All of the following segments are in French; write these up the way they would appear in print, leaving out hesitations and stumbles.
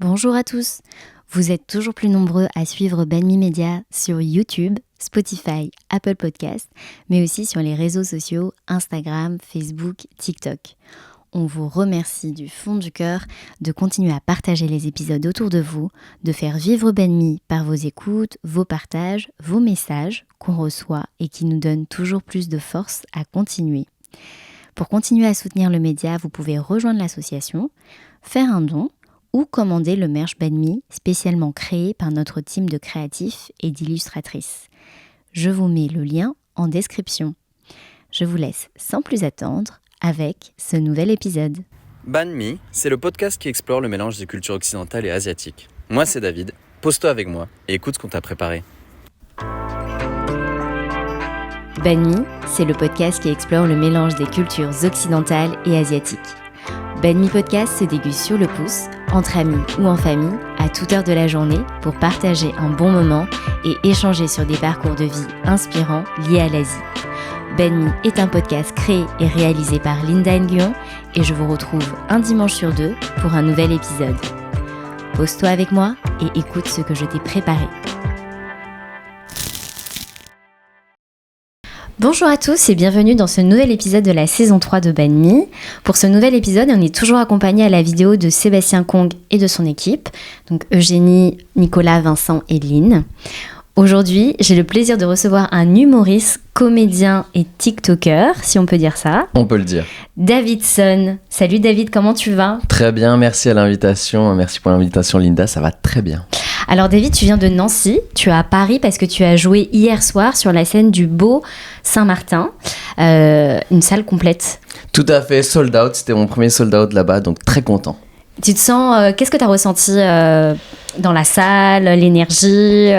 Bonjour à tous. Vous êtes toujours plus nombreux à suivre Banmi Media sur YouTube, Spotify, Apple Podcasts, mais aussi sur les réseaux sociaux Instagram, Facebook, TikTok. On vous remercie du fond du cœur de continuer à partager les épisodes autour de vous, de faire vivre Banmi par vos écoutes, vos partages, vos messages qu'on reçoit et qui nous donnent toujours plus de force à continuer. Pour continuer à soutenir le média, vous pouvez rejoindre l'association, faire un don ou commander le merch Banmi spécialement créé par notre team de créatifs et d'illustratrices. Je vous mets le lien en description. Je vous laisse sans plus attendre avec ce nouvel épisode. Banmi, c'est le podcast qui explore le mélange des cultures occidentales et asiatiques. Moi, c'est David. Pose-toi avec moi et écoute ce qu'on t'a préparé. Banmi, c'est le podcast qui explore le mélange des cultures occidentales et asiatiques. Banmi Podcast se déguste sur le pouce, entre amis ou en famille, à toute heure de la journée pour partager un bon moment et échanger sur des parcours de vie inspirants liés à l'Asie. Banmi est un podcast créé et réalisé par Linda Nguyen et je vous retrouve un dimanche sur 2 pour un nouvel épisode. Pose-toi avec moi et écoute ce que je t'ai préparé. Bonjour à tous et bienvenue dans ce nouvel épisode de la saison 3 de Banmi. Pour ce nouvel épisode, on est toujours accompagné à la vidéo de Sébastien Kong et de son équipe, donc Eugénie, Nicolas, Vincent et Lynn. Aujourd'hui, j'ai le plaisir de recevoir un humoriste, comédien et TikToker, si on peut dire ça. On peut le dire. Davidson. Salut David, comment tu vas ? Très bien, merci à l'invitation. Merci pour l'invitation Linda, ça va très bien. Alors David, tu viens de Nancy, tu es à Paris parce que tu as joué hier soir sur la scène du Beau Saint-Martin, une salle complète. Tout à fait, sold out, c'était mon premier sold out là-bas, donc très content. Tu te sens, qu'est-ce que tu as ressenti dans la salle, l'énergie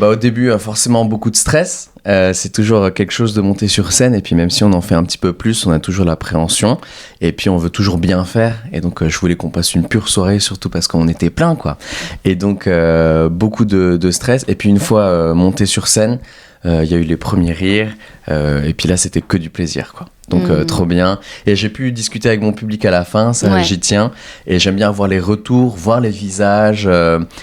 Au début, forcément beaucoup de stress. C'est toujours quelque chose de monter sur scène et puis même si on en fait un petit peu plus, on a toujours l'appréhension et puis on veut toujours bien faire et donc je voulais qu'on passe une pure soirée surtout parce qu'on était plein quoi. Et donc beaucoup de stress et puis une fois monté sur scène, il y a eu les premiers rires et puis là c'était que du plaisir quoi. Donc trop bien et j'ai pu discuter avec mon public à la fin, ça j'y tiens et j'aime bien voir les retours, voir les visages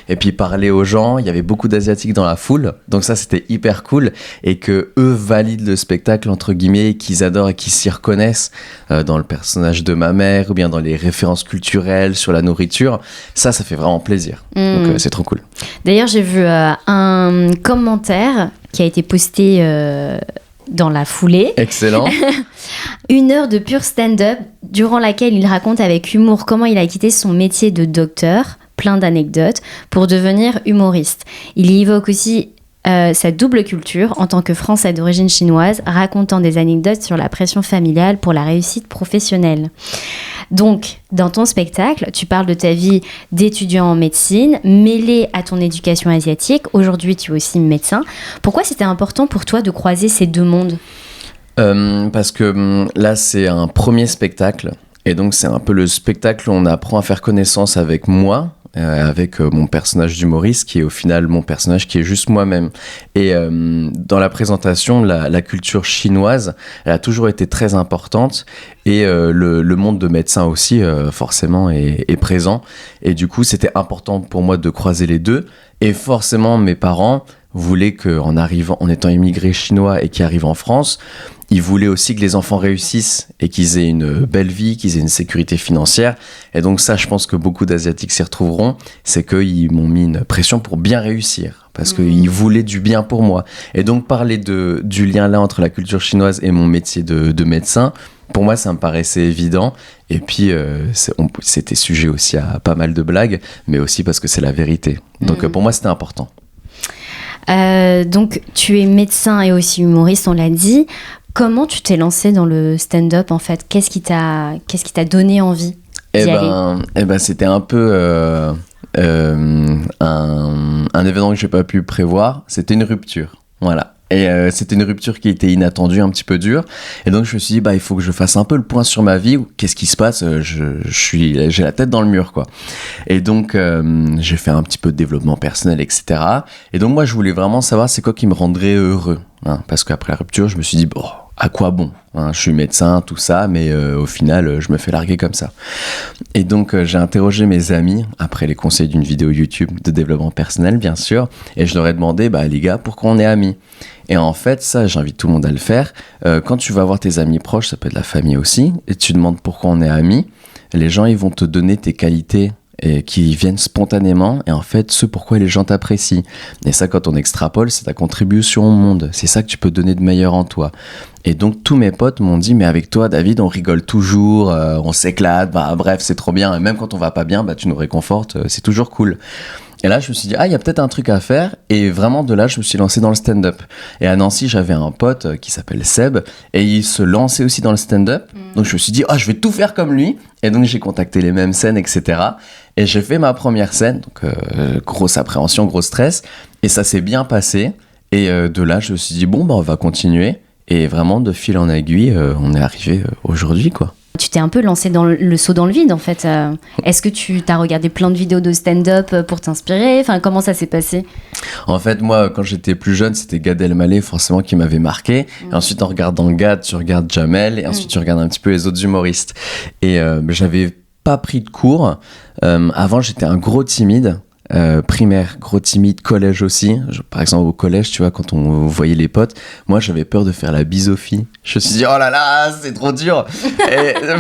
et puis parler aux gens. Il y avait beaucoup d'asiatiques dans la foule donc ça c'était hyper cool et que eux valident le spectacle entre guillemets, qu'ils adorent et qu'ils s'y reconnaissent dans le personnage de ma mère ou bien dans les références culturelles sur la nourriture, ça fait vraiment plaisir donc c'est trop cool. D'ailleurs j'ai vu un commentaire qui a été posté dans la foulée. Excellent. 1 heure de pur stand-up durant laquelle il raconte avec humour comment il a quitté son métier de docteur, plein d'anecdotes, pour devenir humoriste. Il y évoque aussi sa double culture en tant que Français d'origine chinoise, racontant des anecdotes sur la pression familiale pour la réussite professionnelle. Donc, dans ton spectacle, tu parles de ta vie d'étudiant en médecine, mêlée à ton éducation asiatique. Aujourd'hui, tu es aussi médecin. Pourquoi c'était important pour toi de croiser ces deux mondes ? Parce que là, c'est un premier spectacle. Et donc, c'est un peu le spectacle où on apprend à faire connaissance avec moi, avec mon personnage d'humoriste, qui est au final mon personnage, qui est juste moi-même. Et dans la présentation, la culture chinoise, elle a toujours été très importante. Et le monde de médecin aussi, forcément, est présent. Et du coup, c'était important pour moi de croiser les deux. Et forcément, mes parents voulaient qu'en arrivant, en étant immigrés chinois et qui arrivent en France, ils voulaient aussi que les enfants réussissent et qu'ils aient une belle vie, qu'ils aient une sécurité financière. Et donc ça, je pense que beaucoup d'Asiatiques s'y retrouveront. C'est qu'ils m'ont mis une pression pour bien réussir parce qu'ils voulaient du bien pour moi. Et donc parler du lien là entre la culture chinoise et mon métier de médecin, pour moi, ça me paraissait évident. Et puis, c'était sujet aussi à pas mal de blagues, mais aussi parce que c'est la vérité. Donc pour moi, c'était important. Donc tu es médecin et aussi humoriste, on l'a dit. Comment tu t'es lancé dans le stand-up en fait ? Qu'est-ce qui t'a donné envie d'y aller ? C'était un peu un événement que j'ai pas pu prévoir. C'était une rupture, voilà. Et c'était une rupture qui était inattendue, un petit peu dure. Et donc je me suis dit, il faut que je fasse un peu le point sur ma vie. Qu'est-ce qui se passe ? J'ai la tête dans le mur, quoi. Et donc j'ai fait un petit peu de développement personnel, etc. Et donc moi je voulais vraiment savoir c'est quoi qui me rendrait heureux. Parce qu'après la rupture, je me suis dit, à quoi bon, hein, je suis médecin, tout ça, mais au final, je me fais larguer comme ça. Et donc, j'ai interrogé mes amis, après les conseils d'une vidéo YouTube de développement personnel, bien sûr, et je leur ai demandé, les gars, pourquoi on est amis ? Et en fait, ça, j'invite tout le monde à le faire. Quand tu vas voir tes amis proches, ça peut être la famille aussi, et tu demandes pourquoi on est amis, les gens, ils vont te donner tes qualités et qui viennent spontanément, et en fait, ce pourquoi les gens t'apprécient. Et ça, quand on extrapole, c'est ta contribution au monde. C'est ça que tu peux donner de meilleur en toi. Et donc, tous mes potes m'ont dit, mais avec toi, David, on rigole toujours, on s'éclate, bref, c'est trop bien. Et même quand on va pas bien, tu nous réconfortes, c'est toujours cool. Et là, je me suis dit, il y a peut-être un truc à faire. Et vraiment, de là, je me suis lancé dans le stand-up. Et à Nancy, j'avais un pote qui s'appelle Seb. Et il se lançait aussi dans le stand-up. Donc, je me suis dit, je vais tout faire comme lui. Et donc, j'ai contacté les mêmes scènes, etc. Et j'ai fait ma première scène. Donc, grosse appréhension, gros stress. Et ça s'est bien passé. Et de là, je me suis dit, on va continuer. Et vraiment, de fil en aiguille, on est arrivé aujourd'hui, quoi. Tu t'es un peu lancé dans le saut dans le vide, en fait. Est-ce que tu t'as regardé plein de vidéos de stand-up pour t'inspirer ? Enfin, comment ça s'est passé ? En fait, moi, quand j'étais plus jeune, c'était Gad Elmaleh, forcément, qui m'avait marqué. Et ensuite, en regardant Gad, tu regardes Jamel. Et ensuite, tu regardes un petit peu les autres humoristes. Et j'avais pas pris de cours. Avant, j'étais un gros timide. Primaire, gros timide, collège aussi. Par exemple, au collège, tu vois, quand on voyait les potes, moi, j'avais peur de faire la bise aux filles. Je me suis dit, oh là là, c'est trop dur.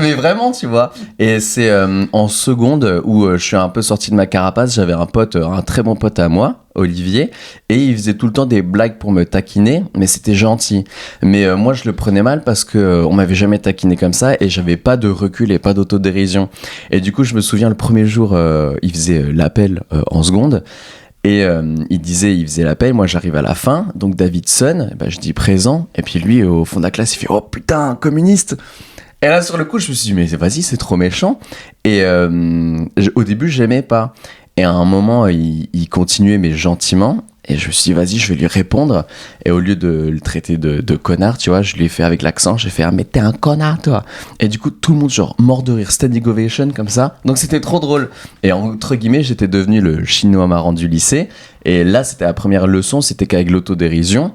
Mais vraiment, tu vois. Et c'est en seconde où je suis un peu sorti de ma carapace. J'avais un pote, un très bon pote à moi, Olivier, et il faisait tout le temps des blagues pour me taquiner, mais c'était gentil. Mais moi, je le prenais mal parce que on m'avait jamais taquiné comme ça et j'avais pas de recul et pas d'autodérision. Et du coup, je me souviens, le premier jour, il faisait l'appel en seconde. Et il faisait l'appel, moi j'arrive à la fin, donc Davidson, je dis présent, et puis lui au fond de la classe il fait « Oh putain, communiste !» Et là sur le coup je me suis dit « Mais vas-y, c'est trop méchant !» Et au début j'aimais pas. Et à un moment il continuait mais gentiment, et je me suis dit « Vas-y, je vais lui répondre !» Et au lieu de le traiter de connard, tu vois, je l'ai fait avec l'accent, j'ai fait « Ah mais t'es un connard toi !» Et du coup tout le monde genre mort de rire, standing ovation comme ça, donc c'était trop drôle. Et entre guillemets j'étais devenu le chinois marrant du lycée, et là c'était la première leçon, c'était qu'avec l'autodérision,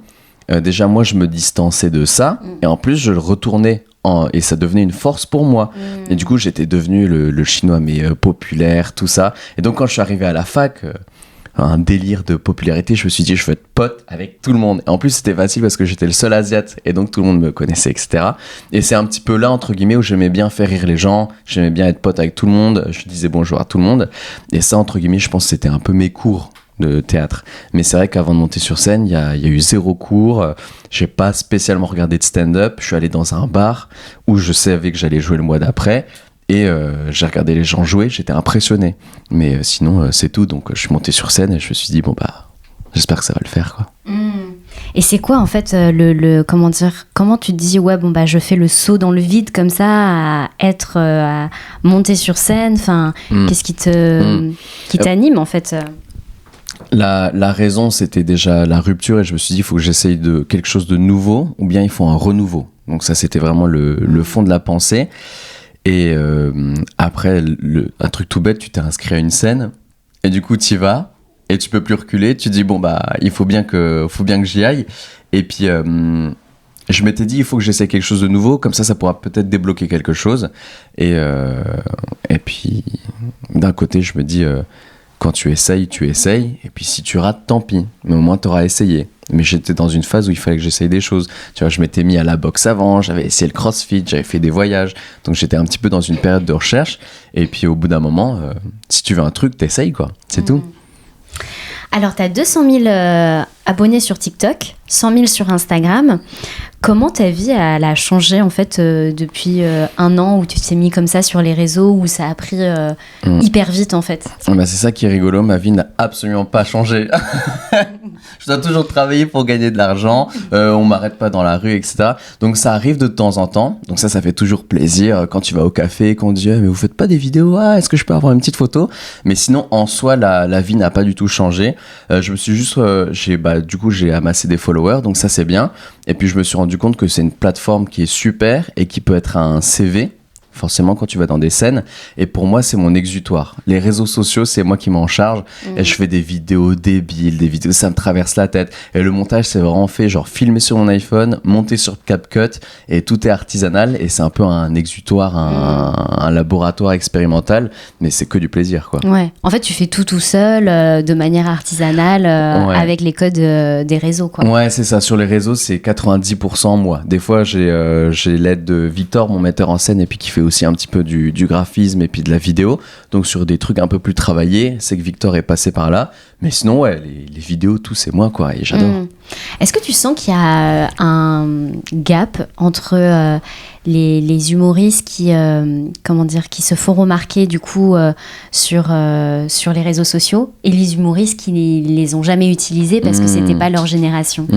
déjà moi je me distançais de ça, et en plus je le retournais et ça devenait une force pour moi. Et du coup j'étais devenu le chinois mais populaire, tout ça. Et donc quand je suis arrivé à la fac, un délire de popularité, je me suis dit je veux être pote avec tout le monde. Et en plus c'était facile parce que j'étais le seul asiate et donc tout le monde me connaissait, etc. Et c'est un petit peu là entre guillemets où j'aimais bien faire rire les gens, j'aimais bien être pote avec tout le monde, je disais bonjour à tout le monde. Et ça entre guillemets je pense que c'était un peu mes cours de théâtre. Mais c'est vrai qu'avant de monter sur scène, il y a eu 0 cours. J'ai pas spécialement regardé de stand-up. Je suis allé dans un bar où je savais que j'allais jouer le mois d'après. Et j'ai regardé les gens jouer, j'étais impressionné. Mais sinon, c'est tout. Donc je suis monté sur scène et je me suis dit, j'espère que ça va le faire, quoi. Et c'est quoi, en fait, comment tu te dis, je fais le saut dans le vide comme ça, à monter sur scène, enfin, qu'est-ce qui t'anime, en fait La raison, c'était déjà la rupture et je me suis dit, il faut que j'essaye de quelque chose de nouveau ou bien il faut un renouveau. Donc ça, c'était vraiment le fond de la pensée. Et après, un truc tout bête, tu t'es inscrit à une scène et du coup, tu y vas et tu peux plus reculer. Tu dis, il faut bien que j'y aille. Et puis, je m'étais dit, il faut que j'essaie quelque chose de nouveau. Comme ça pourra peut-être débloquer quelque chose. Et puis, d'un côté, je me dis... quand tu essayes, et puis si tu rates, tant pis, mais au moins t'auras essayé. Mais j'étais dans une phase où il fallait que j'essaye des choses. Tu vois, je m'étais mis à la boxe avant, j'avais essayé le crossfit, j'avais fait des voyages, donc j'étais un petit peu dans une période de recherche, et puis au bout d'un moment, si tu veux un truc, t'essayes, quoi, c'est tout. Alors, t'as 200 000 abonnés sur TikTok, 100 000 sur Instagram. Comment ta vie elle a changé en fait depuis 1 an où tu t'es mis comme ça sur les réseaux, où ça a pris hyper vite en fait? C'est ça qui est rigolo, ma vie n'a absolument pas changé. Je dois toujours travailler pour gagner de l'argent, on m'arrête pas dans la rue, etc. Donc ça arrive de temps en temps, donc ça fait toujours plaisir quand tu vas au café, qu'on dit mais vous faites pas des vidéos, est-ce que je peux avoir une petite photo? Mais sinon en soi la vie n'a pas du tout changé. Je me suis juste, j'ai amassé des followers, donc ça c'est bien. Et puis je me suis rendu compte que c'est une plateforme qui est super et qui peut être un CV forcément, quand tu vas dans des scènes. Et pour moi, c'est mon exutoire. Les réseaux sociaux, c'est moi qui m'en charge. Et je fais des vidéos débiles, des vidéos, ça me traverse la tête. Et le montage, c'est vraiment fait, genre filmé sur mon iPhone, monté sur CapCut, et tout est artisanal. Et c'est un peu un exutoire, un laboratoire expérimental, mais c'est que du plaisir, quoi. Ouais. En fait, tu fais tout seul, de manière artisanale, avec les codes des réseaux, quoi. Ouais, c'est ça. Sur les réseaux, c'est 90% moi. Des fois, j'ai l'aide de Victor, mon metteur en scène, et puis qui fait aussi un petit peu du graphisme et puis de la vidéo. Donc sur des trucs un peu plus travaillés, c'est que Victor est passé par là. Mais sinon, ouais, les vidéos, tout, c'est moi, quoi. Et j'adore. Est-ce que tu sens qu'il y a un gap entre les humoristes qui se font remarquer du coup sur les réseaux sociaux et les humoristes qui les ont jamais utilisés parce que c'était pas leur génération?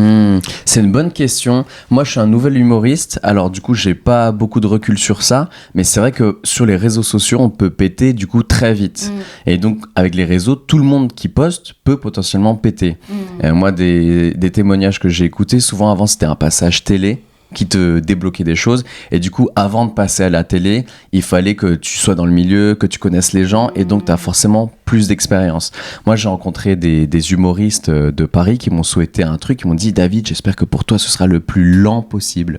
C'est une bonne question. Moi, je suis un nouvel humoriste, alors du coup, j'ai pas beaucoup de recul sur ça, mais c'est vrai que sur les réseaux sociaux, on peut péter du coup très vite. Et donc, avec les réseaux, tout le monde qui poste peut potentiellement péter. Moi, des témoignages que j'ai écoutés, souvent avant, c'était un passage télé qui te débloquait des choses, et du coup avant de passer à la télé il fallait que tu sois dans le milieu, que tu connaisses les gens, et donc tu as forcément plus d'expérience. Moi j'ai rencontré des humoristes de Paris qui m'ont souhaité un truc, qui m'ont dit: David, j'espère que pour toi ce sera le plus lent possible.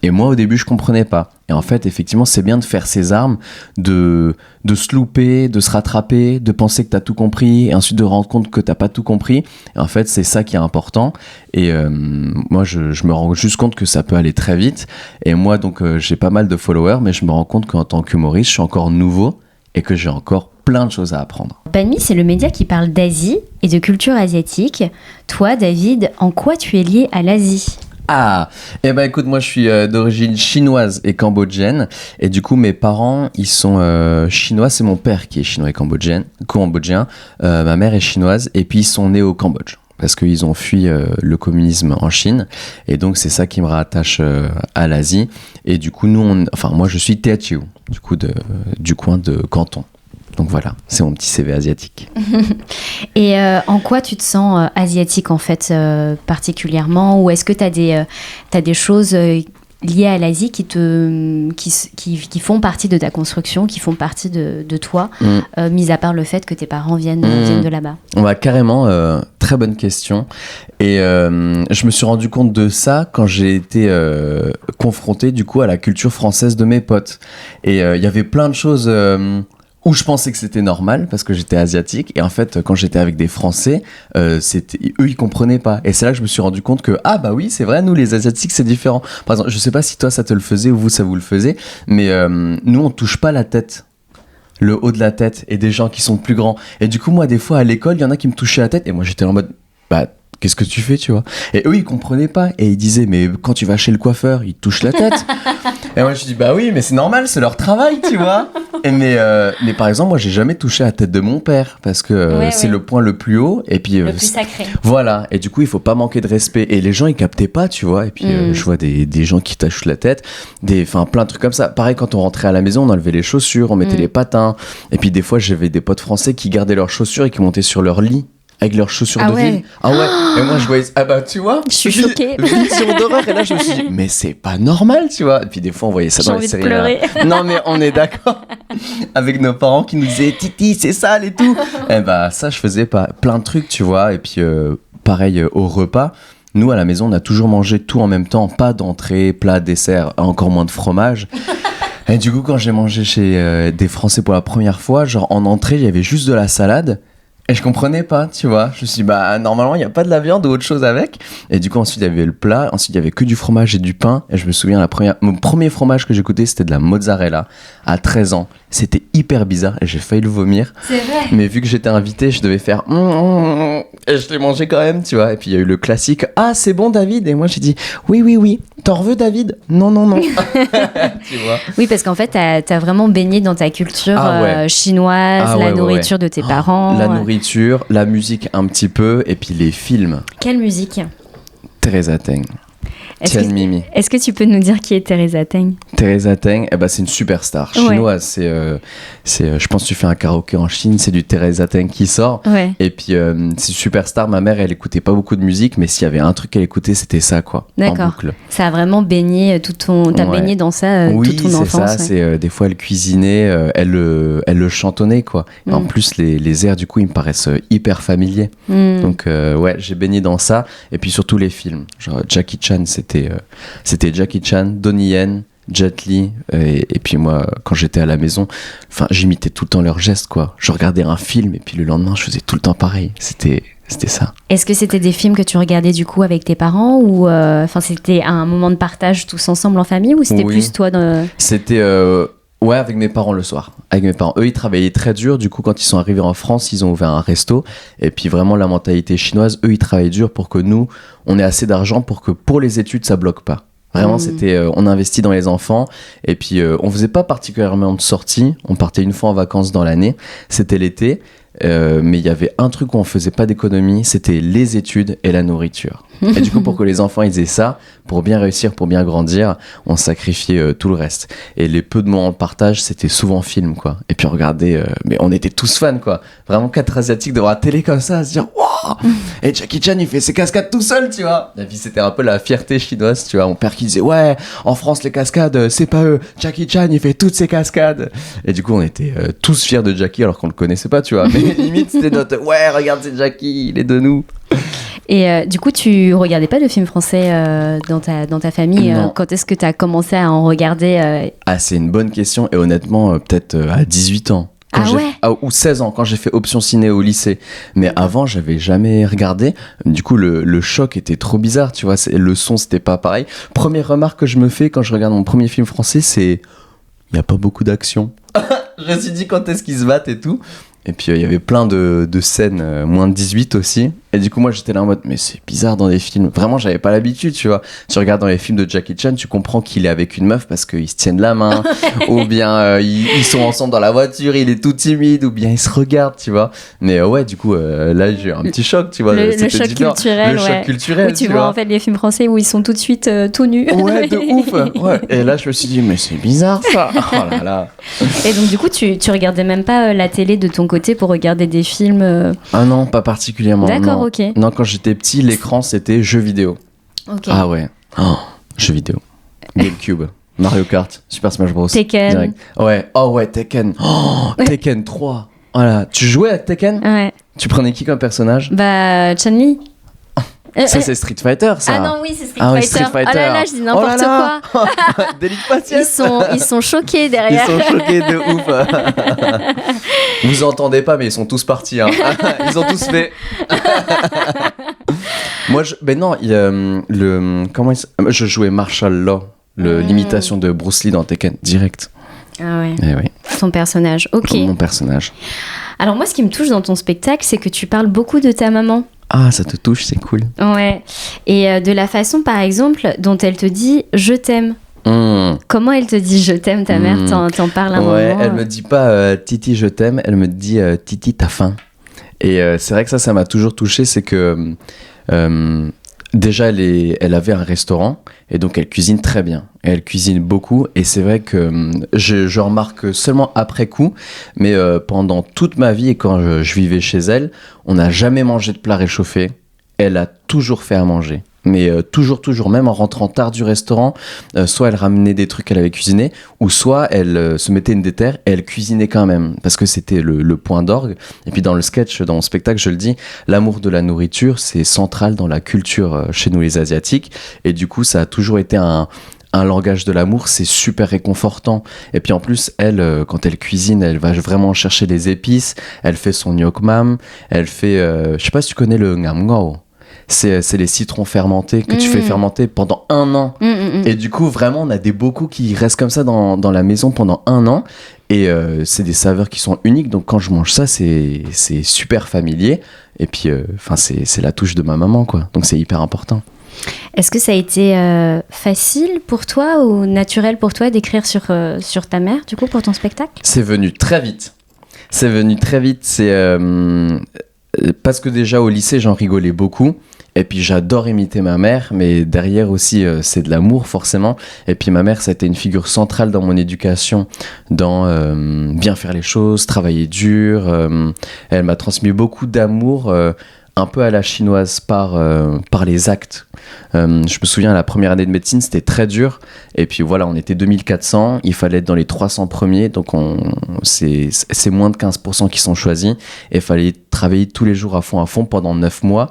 Et moi au début je comprenais pas, et en fait effectivement c'est bien de faire ses armes, de se louper, de se rattraper, de penser que t'as tout compris et ensuite de rendre compte que t'as pas tout compris, et en fait c'est ça qui est important. Et moi je me rends juste compte que ça peut aller très vite, et moi donc j'ai pas mal de followers, mais je me rends compte qu'en tant qu'humoriste je suis encore nouveau et que j'ai encore plein de choses à apprendre. Banmi, c'est le média qui parle d'Asie et de culture asiatique. Toi David, en quoi tu es lié à l'Asie? Ah, eh ben écoute, moi je suis d'origine chinoise et cambodgienne, et du coup mes parents ils sont chinois, c'est mon père qui est chinois et cambodgien, ma mère est chinoise, et puis ils sont nés au Cambodge parce qu'ils ont fui le communisme en Chine, et donc c'est ça qui me rattache à l'Asie. Et du coup moi je suis Teochew, du coup du coin de Canton. Donc voilà, c'est mon petit CV asiatique. Et en quoi tu te sens asiatique en fait particulièrement, ou est-ce que tu as des choses liées à l'Asie qui font partie de ta construction, qui font partie de toi, mis à part le fait que tes parents viennent de là-bas? Carrément, très bonne question. Et je me suis rendu compte de ça quand j'ai été confronté du coup à la culture française de mes potes. Et il y avait plein de choses où je pensais que c'était normal parce que j'étais asiatique, et en fait quand j'étais avec des Français, eux ils comprenaient pas, et c'est là que je me suis rendu compte que bah oui c'est vrai, nous les asiatiques c'est différent. Par exemple, je sais pas si toi ça te le faisait ou vous ça vous le faisait, mais nous on touche pas la tête, le haut de la tête, et des gens qui sont plus grands, et du coup moi des fois à l'école il y en a qui me touchaient la tête et moi j'étais en mode qu'est-ce que tu fais, tu vois? Et eux, ils comprenaient pas. Et ils disaient, mais quand tu vas chez le coiffeur, ils te touchent la tête. Et moi, je dis, bah oui, mais c'est normal, c'est leur travail, tu vois? Mais par exemple, moi, j'ai jamais touché la tête de mon père parce que c'est le point le plus haut. Et puis, le plus sacré. Voilà. Et du coup, il faut pas manquer de respect. Et les gens, ils captaient pas, tu vois? Et puis, je vois des gens qui touchent la tête. Plein de trucs comme ça. Pareil, quand on rentrait à la maison, on enlevait les chaussures, on mettait les patins. Et puis, des fois, j'avais des potes français qui gardaient leurs chaussures et qui montaient sur leur lit avec leurs chaussures de ville. Ah ouais. Et moi je voyais, tu vois, je suis choquée. Vision d'horreur. Et là je me suis dit, mais c'est pas normal, tu vois. Et puis des fois on voyait ça dans les séries. J'ai envie de pleurer. Non mais on est d'accord. Avec nos parents qui nous disaient, Titi c'est sale et tout. Et ça je faisais pas plein de trucs, tu vois. Et puis pareil au repas. Nous à la maison on a toujours mangé tout en même temps, pas d'entrée, plat, dessert, encore moins de fromage. Et du coup quand j'ai mangé chez des Français pour la première fois, genre en entrée il y avait juste de la salade. Et je comprenais pas, tu vois. Je me suis dit, normalement, il n'y a pas de la viande ou autre chose avec. Et du coup, ensuite, il y avait le plat. Ensuite, il y avait que du fromage et du pain. Et je me souviens, mon premier fromage que j'ai goûté, c'était de la mozzarella à 13 ans. C'était hyper bizarre et j'ai failli le vomir. C'est vrai. Mais vu que j'étais invité, je devais faire et je l'ai mangé quand même, tu vois. Et puis, il y a eu le classique, c'est bon, David. Et moi, j'ai dit, oui. T'en veux, David? Non. Tu vois. Oui, parce qu'en fait, t'as vraiment baigné dans ta culture chinoise, la nourriture de tes parents. La nourriture, la musique un petit peu, et puis les films. Quelle musique? Teresa Teng. Tian Mimi. Est-ce que tu peux nous dire qui est Teresa Teng? Teresa Teng, c'est une superstar chinoise. C'est, je pense que tu fais un karaoké en Chine, c'est du Teresa Teng qui sort. Ouais. Et puis, c'est une superstar. Ma mère, elle écoutait pas beaucoup de musique, mais s'il y avait un truc qu'elle écoutait, c'était ça, quoi. D'accord. En boucle. Ça a vraiment baigné t'as baigné dans ça toute ton enfance. Oui, c'est ça. C'est, des fois, elle cuisinait, elle le chantonnait, quoi. Et en plus, les airs, du coup, ils me paraissent hyper familiers. Donc, j'ai baigné dans ça. Et puis, surtout les films. Genre, Jackie Chan, c'était Jackie Chan, Donnie Yen, Jet Li, et puis moi, quand j'étais à la maison, j'imitais tout le temps leurs gestes, quoi. Je regardais un film, et puis le lendemain, je faisais tout le temps pareil. C'était ça. Est-ce que c'était des films que tu regardais du coup avec tes parents, ou c'était un moment de partage tous ensemble en famille, ou c'était plus toi C'était avec mes parents le soir. Avec mes parents. Eux, ils travaillaient très dur. Du coup, quand ils sont arrivés en France, ils ont ouvert un resto. Et puis vraiment, la mentalité chinoise, eux, ils travaillaient dur pour que nous, on ait assez d'argent pour que pour les études, ça bloque pas. Vraiment, c'était, on investit dans les enfants. Et puis, on faisait pas particulièrement de sorties. On partait une fois en vacances dans l'année. C'était l'été. Mais il y avait un truc où on faisait pas d'économie, c'était les études et la nourriture. Et du coup, pour que les enfants ils aient ça, pour bien réussir, pour bien grandir, on sacrifiait tout le reste. Et les peu de moments de partage, c'était souvent film, quoi. Et puis regardez, mais on était tous fans, quoi. Vraiment 4 Asiatiques devant la télé comme ça, à se dire waouh. Et Jackie Chan il fait ses cascades tout seul, tu vois. Et puis c'était un peu la fierté chinoise, tu vois. Mon père qui disait ouais, en France les cascades c'est pas eux. Jackie Chan il fait toutes ses cascades. Et du coup on était tous fiers de Jackie alors qu'on le connaissait pas, tu vois. Mais limite c'était notre ouais, regarde c'est Jackie, il est de nous. Et du coup, tu regardais pas de films français dans ta famille quand est-ce que tu as commencé à en regarder c'est une bonne question. Et honnêtement, peut-être à 18 ans. Ou 16 ans, quand j'ai fait option ciné au lycée. Mais avant, j'avais jamais regardé. Du coup, le choc était trop bizarre, tu vois. Le son, c'était pas pareil. Première remarque que je me fais quand je regarde mon premier film français, c'est... Il n'y a pas beaucoup d'action. Je me suis dit, quand est-ce qu'ils se battent et tout. Et puis, il y avait plein de scènes moins de 18 aussi. Et du coup, moi, j'étais là en mode, mais c'est bizarre dans les films. Vraiment, j'avais pas l'habitude, tu vois. Tu regardes dans les films de Jackie Chan, tu comprends qu'il est avec une meuf parce qu'ils se tiennent la main. Ou bien, ils sont ensemble dans la voiture, il est tout timide. Ou bien, ils se regardent, tu vois. Mais du coup, là, j'ai eu un petit choc, tu vois. Le choc culturel, choc culturel, où tu vois, en fait, les films français où ils sont tout de suite tout nus. Ouais, de ouf. Ouais. Et là, je me suis dit, mais c'est bizarre, ça. Oh là là. Et donc, du coup, tu regardais même pas la télé de ton côté pour regarder des films Ah non, pas particulièrement. D'accord. Non. Ok. Non, quand j'étais petit, l'écran c'était jeux vidéo. Ok. Ah ouais. Jeux vidéo. GameCube, Mario Kart, Super Smash Bros. Tekken. Direct. Ouais. Oh ouais, Tekken. Tekken 3. Voilà. Tu jouais à Tekken ? Ouais. Tu prenais qui comme personnage ? Chun-Li. Ça c'est Street Fighter, ça. Ah non, oui, c'est Street Fighter. Oh là là, je dis n'importe quoi. Délit de patience. Ils sont choqués derrière. Ils sont choqués de ouf. Vous entendez pas, mais ils sont tous partis. Hein. Ils ont tous fait. Moi, je jouais Marshall Law, l'imitation de Bruce Lee dans Tekken, direct. Ah ouais. Eh oui. Ton personnage, ok. Mon personnage. Alors moi, ce qui me touche dans ton spectacle, c'est que tu parles beaucoup de ta maman. Ah, ça te touche, c'est cool. Ouais. Et de la façon, par exemple, dont elle te dit « je t'aime ». Comment elle te dit « je t'aime » ta mère, t'en parles un moment. Ouais, elle me dit pas Titi, je t'aime, elle me dit Titi, t'as faim. Et c'est vrai que ça m'a toujours touché, c'est que déjà, elle avait un restaurant et donc elle cuisine très bien. Et elle cuisine beaucoup et c'est vrai que je remarque seulement après coup, mais pendant toute ma vie et quand je vivais chez elle, on n'a jamais mangé de plat réchauffé. Elle a toujours fait à manger. Mais toujours, même en rentrant tard du restaurant, soit elle ramenait des trucs qu'elle avait cuisinés, ou soit elle se mettait une déterre et elle cuisinait quand même, parce que c'était le point d'orgue. Et puis dans le sketch, dans mon spectacle, je le dis, l'amour de la nourriture, c'est central dans la culture chez nous les Asiatiques, et du coup ça a toujours été un langage de l'amour, c'est super réconfortant. Et puis en plus, elle, quand elle cuisine, elle va vraiment chercher les épices, elle fait son nyokmam, elle fait, je sais pas si tu connais le ngamngao. C'est les citrons fermentés que tu fais fermenter pendant 1 an. Et du coup, vraiment, on a des bocaux qui restent comme ça dans la maison pendant 1 an. Et c'est des saveurs qui sont uniques. Donc, quand je mange ça, c'est super familier. Et puis, c'est la touche de ma maman, quoi. Donc, c'est hyper important. Est-ce que ça a été facile pour toi ou naturel pour toi d'écrire sur ta mère, du coup, pour ton spectacle ? C'est venu très vite. C'est parce que déjà, au lycée, j'en rigolais beaucoup. Et puis j'adore imiter ma mère, mais derrière aussi c'est de l'amour forcément. Et puis ma mère, ça a été une figure centrale dans mon éducation, dans bien faire les choses, travailler dur. Elle m'a transmis beaucoup d'amour, un peu à la chinoise par les actes. Je me souviens, la première année de médecine, c'était très dur. Et puis voilà, on était 2400, il fallait être dans les 300 premiers, donc c'est moins de 15% qui sont choisis. Et il fallait travailler tous les jours à fond pendant 9 mois,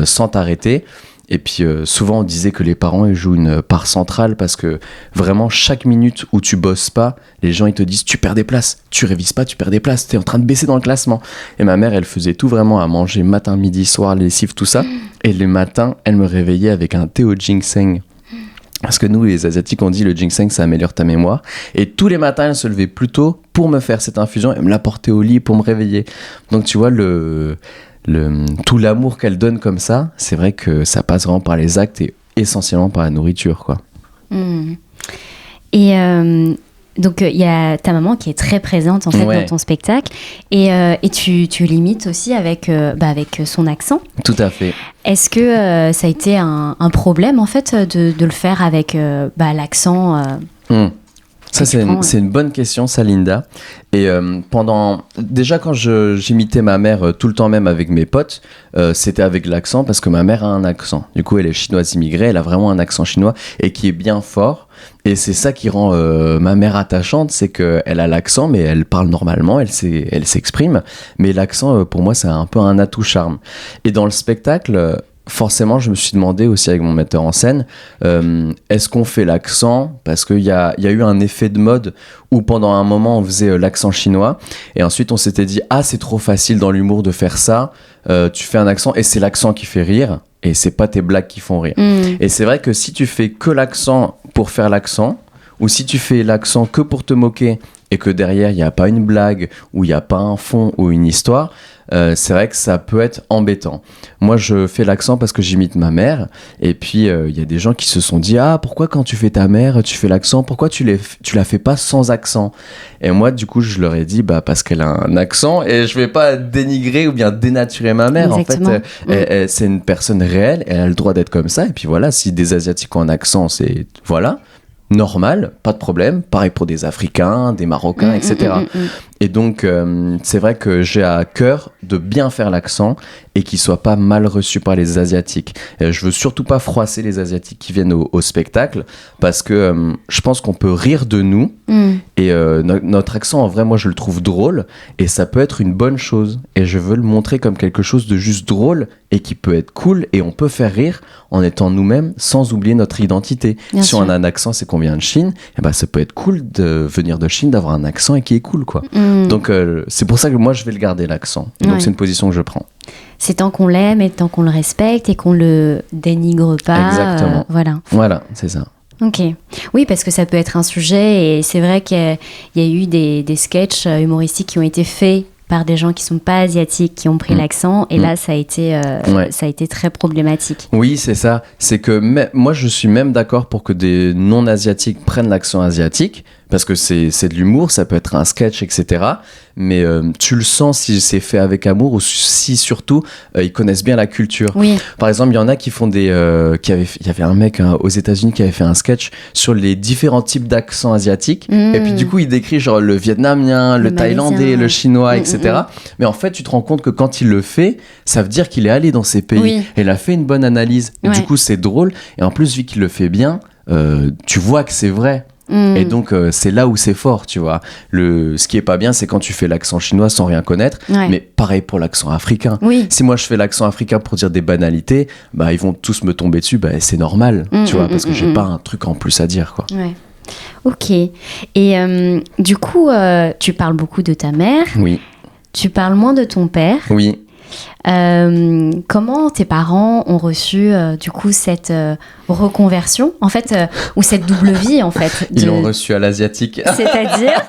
sans t'arrêter. Et puis souvent on disait que les parents ils jouent une part centrale parce que vraiment chaque minute où tu bosses pas, les gens ils te disent tu perds des places, tu révises pas, tu perds des places, t'es en train de baisser dans le classement. Et ma mère elle faisait tout vraiment à manger matin, midi, soir, les lessives, tout ça. Et les matins elle me réveillait avec un thé au ginseng. Parce que nous les Asiatiques on dit le ginseng ça améliore ta mémoire. Et tous les matins elle se levait plus tôt pour me faire cette infusion et me l'apporter au lit pour me réveiller. Donc tu vois tout l'amour qu'elle donne comme ça, c'est vrai que ça passe vraiment par les actes et essentiellement par la nourriture, quoi. Et donc il y a ta maman qui est très présente en fait dans ton spectacle et tu l'imites aussi avec son accent. Tout à fait. Est-ce que ça a été un problème en fait de le faire avec l'accent Ça, c'est une bonne question, ça, Linda. Et déjà, quand j'imitais ma mère tout le temps, même avec mes potes, c'était avec l'accent, parce que ma mère a un accent. Du coup, elle est chinoise immigrée, elle a vraiment un accent chinois, et qui est bien fort. Et c'est ça qui rend ma mère attachante, c'est qu'elle a l'accent, mais elle parle normalement, elle s'exprime. Mais l'accent, pour moi, c'est un peu un atout charme. Et dans le spectacle... forcément, je me suis demandé aussi avec mon metteur en scène, est-ce qu'on fait l'accent ? Parce qu'il y a eu un effet de mode où pendant un moment, on faisait l'accent chinois. Et ensuite, on s'était dit, c'est trop facile dans l'humour de faire ça. Tu fais un accent et c'est l'accent qui fait rire. Et c'est pas tes blagues qui font rire. Et c'est vrai que si tu fais que l'accent pour faire l'accent, ou si tu fais l'accent que pour te moquer et que derrière, il n'y a pas une blague, ou il n'y a pas un fond ou une histoire, c'est vrai que ça peut être embêtant. Moi, je fais l'accent parce que j'imite ma mère. Et puis, il y a des gens qui se sont dit « pourquoi quand tu fais ta mère, tu fais l'accent ? Pourquoi tu la fais pas sans accent ?» Et moi, du coup, je leur ai dit « parce qu'elle a un accent et je vais pas dénigrer ou bien dénaturer ma mère. Exactement. En fait, c'est une personne réelle, elle a le droit d'être comme ça. Et puis voilà, si des Asiatiques ont un accent, c'est... voilà. Normal, pas de problème. Pareil pour des Africains, des Marocains, etc. Et donc, c'est vrai que j'ai à cœur de bien faire l'accent et qu'il soit pas mal reçu par les Asiatiques. Et je veux surtout pas froisser les Asiatiques qui viennent au spectacle parce que je pense qu'on peut rire de nous et notre accent, en vrai, moi, je le trouve drôle et ça peut être une bonne chose. Et je veux le montrer comme quelque chose de juste drôle et qui peut être cool et on peut faire rire en étant nous-mêmes sans oublier notre identité. Bien si sûr. on a un accent, c'est qu'on vient de Chine, et ça peut être cool de venir de Chine, d'avoir un accent et qui est cool, quoi. Donc c'est pour ça que moi je vais le garder l'accent. Et donc c'est une position que je prends. C'est tant qu'on l'aime et tant qu'on le respecte et qu'on le dénigre pas. Exactement. Voilà, c'est ça. Ok. Oui, parce que ça peut être un sujet et c'est vrai qu'il y a eu des sketchs humoristiques qui ont été faits par des gens qui sont pas asiatiques, qui ont pris l'accent et là ça a été très problématique. Oui, c'est ça. C'est que moi je suis même d'accord pour que des non-asiatiques prennent l'accent asiatique parce que c'est de l'humour, ça peut être un sketch, etc. Mais tu le sens si c'est fait avec amour ou si surtout ils connaissent bien la culture. Oui. Par exemple, il y en a qui font il y avait un mec aux États-Unis qui avait fait un sketch sur les différents types d'accents asiatiques. Et puis du coup, il décrit genre le vietnamien, le thaïlandais, le chinois, etc. Mais en fait, tu te rends compte que quand il le fait, ça veut dire qu'il est allé dans ces pays. Oui. Et il a fait une bonne analyse. Et du coup, c'est drôle. Et en plus, vu qu'il le fait bien, tu vois que c'est vrai. Et donc c'est là où c'est fort, tu vois. Ce qui est pas bien, c'est quand tu fais l'accent chinois sans rien connaître. Mais pareil pour l'accent africain. Si moi je fais l'accent africain pour dire des banalités, ils vont tous me tomber dessus. C'est normal, tu vois, parce que j'ai pas un truc en plus à dire, quoi. Ouais. Ok. Et du coup, tu parles beaucoup de ta mère. Oui. Tu parles moins de ton père. Oui. Comment tes parents ont reçu du coup cette reconversion en fait ou cette double vie en fait Ils l'ont reçu à l'asiatique. C'est-à-dire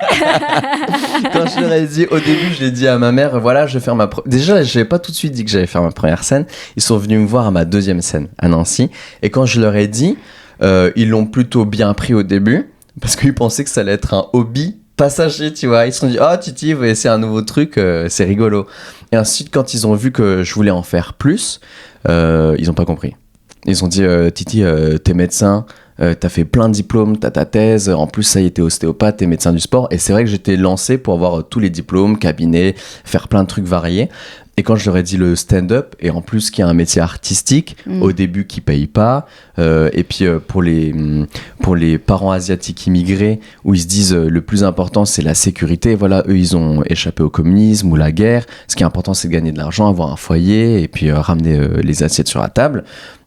quand je leur ai dit au début, je l'ai dit à ma mère, voilà, je vais faire déjà j'ai pas tout de suite dit que j'allais faire ma première scène. Ils sont venus me voir à ma deuxième scène à Nancy et quand je leur ai dit, ils l'ont plutôt bien pris au début parce qu'ils pensaient que ça allait être un hobby passagers, tu vois. Ils se sont dit, oh Titi, vous essayer un nouveau truc, c'est rigolo. Et ensuite, quand ils ont vu que je voulais en faire plus, ils ont pas compris. Ils ont dit, Titi, t'es médecin, t'as fait plein de diplômes, t'as ta thèse, en plus ça y est, t'es ostéopathe, t'es médecin du sport. Et c'est vrai que j'étais lancé pour avoir tous les diplômes, cabinet, faire plein de trucs variés. Et quand je leur ai dit le stand-up, et en plus qu'il y a un métier artistique, au début qui paye pas, et puis pour les parents asiatiques immigrés, où ils se disent le plus important c'est la sécurité, voilà, eux ils ont échappé au communisme ou la guerre, ce qui est important c'est de gagner de l'argent, avoir un foyer, et puis ramener les assiettes sur la table.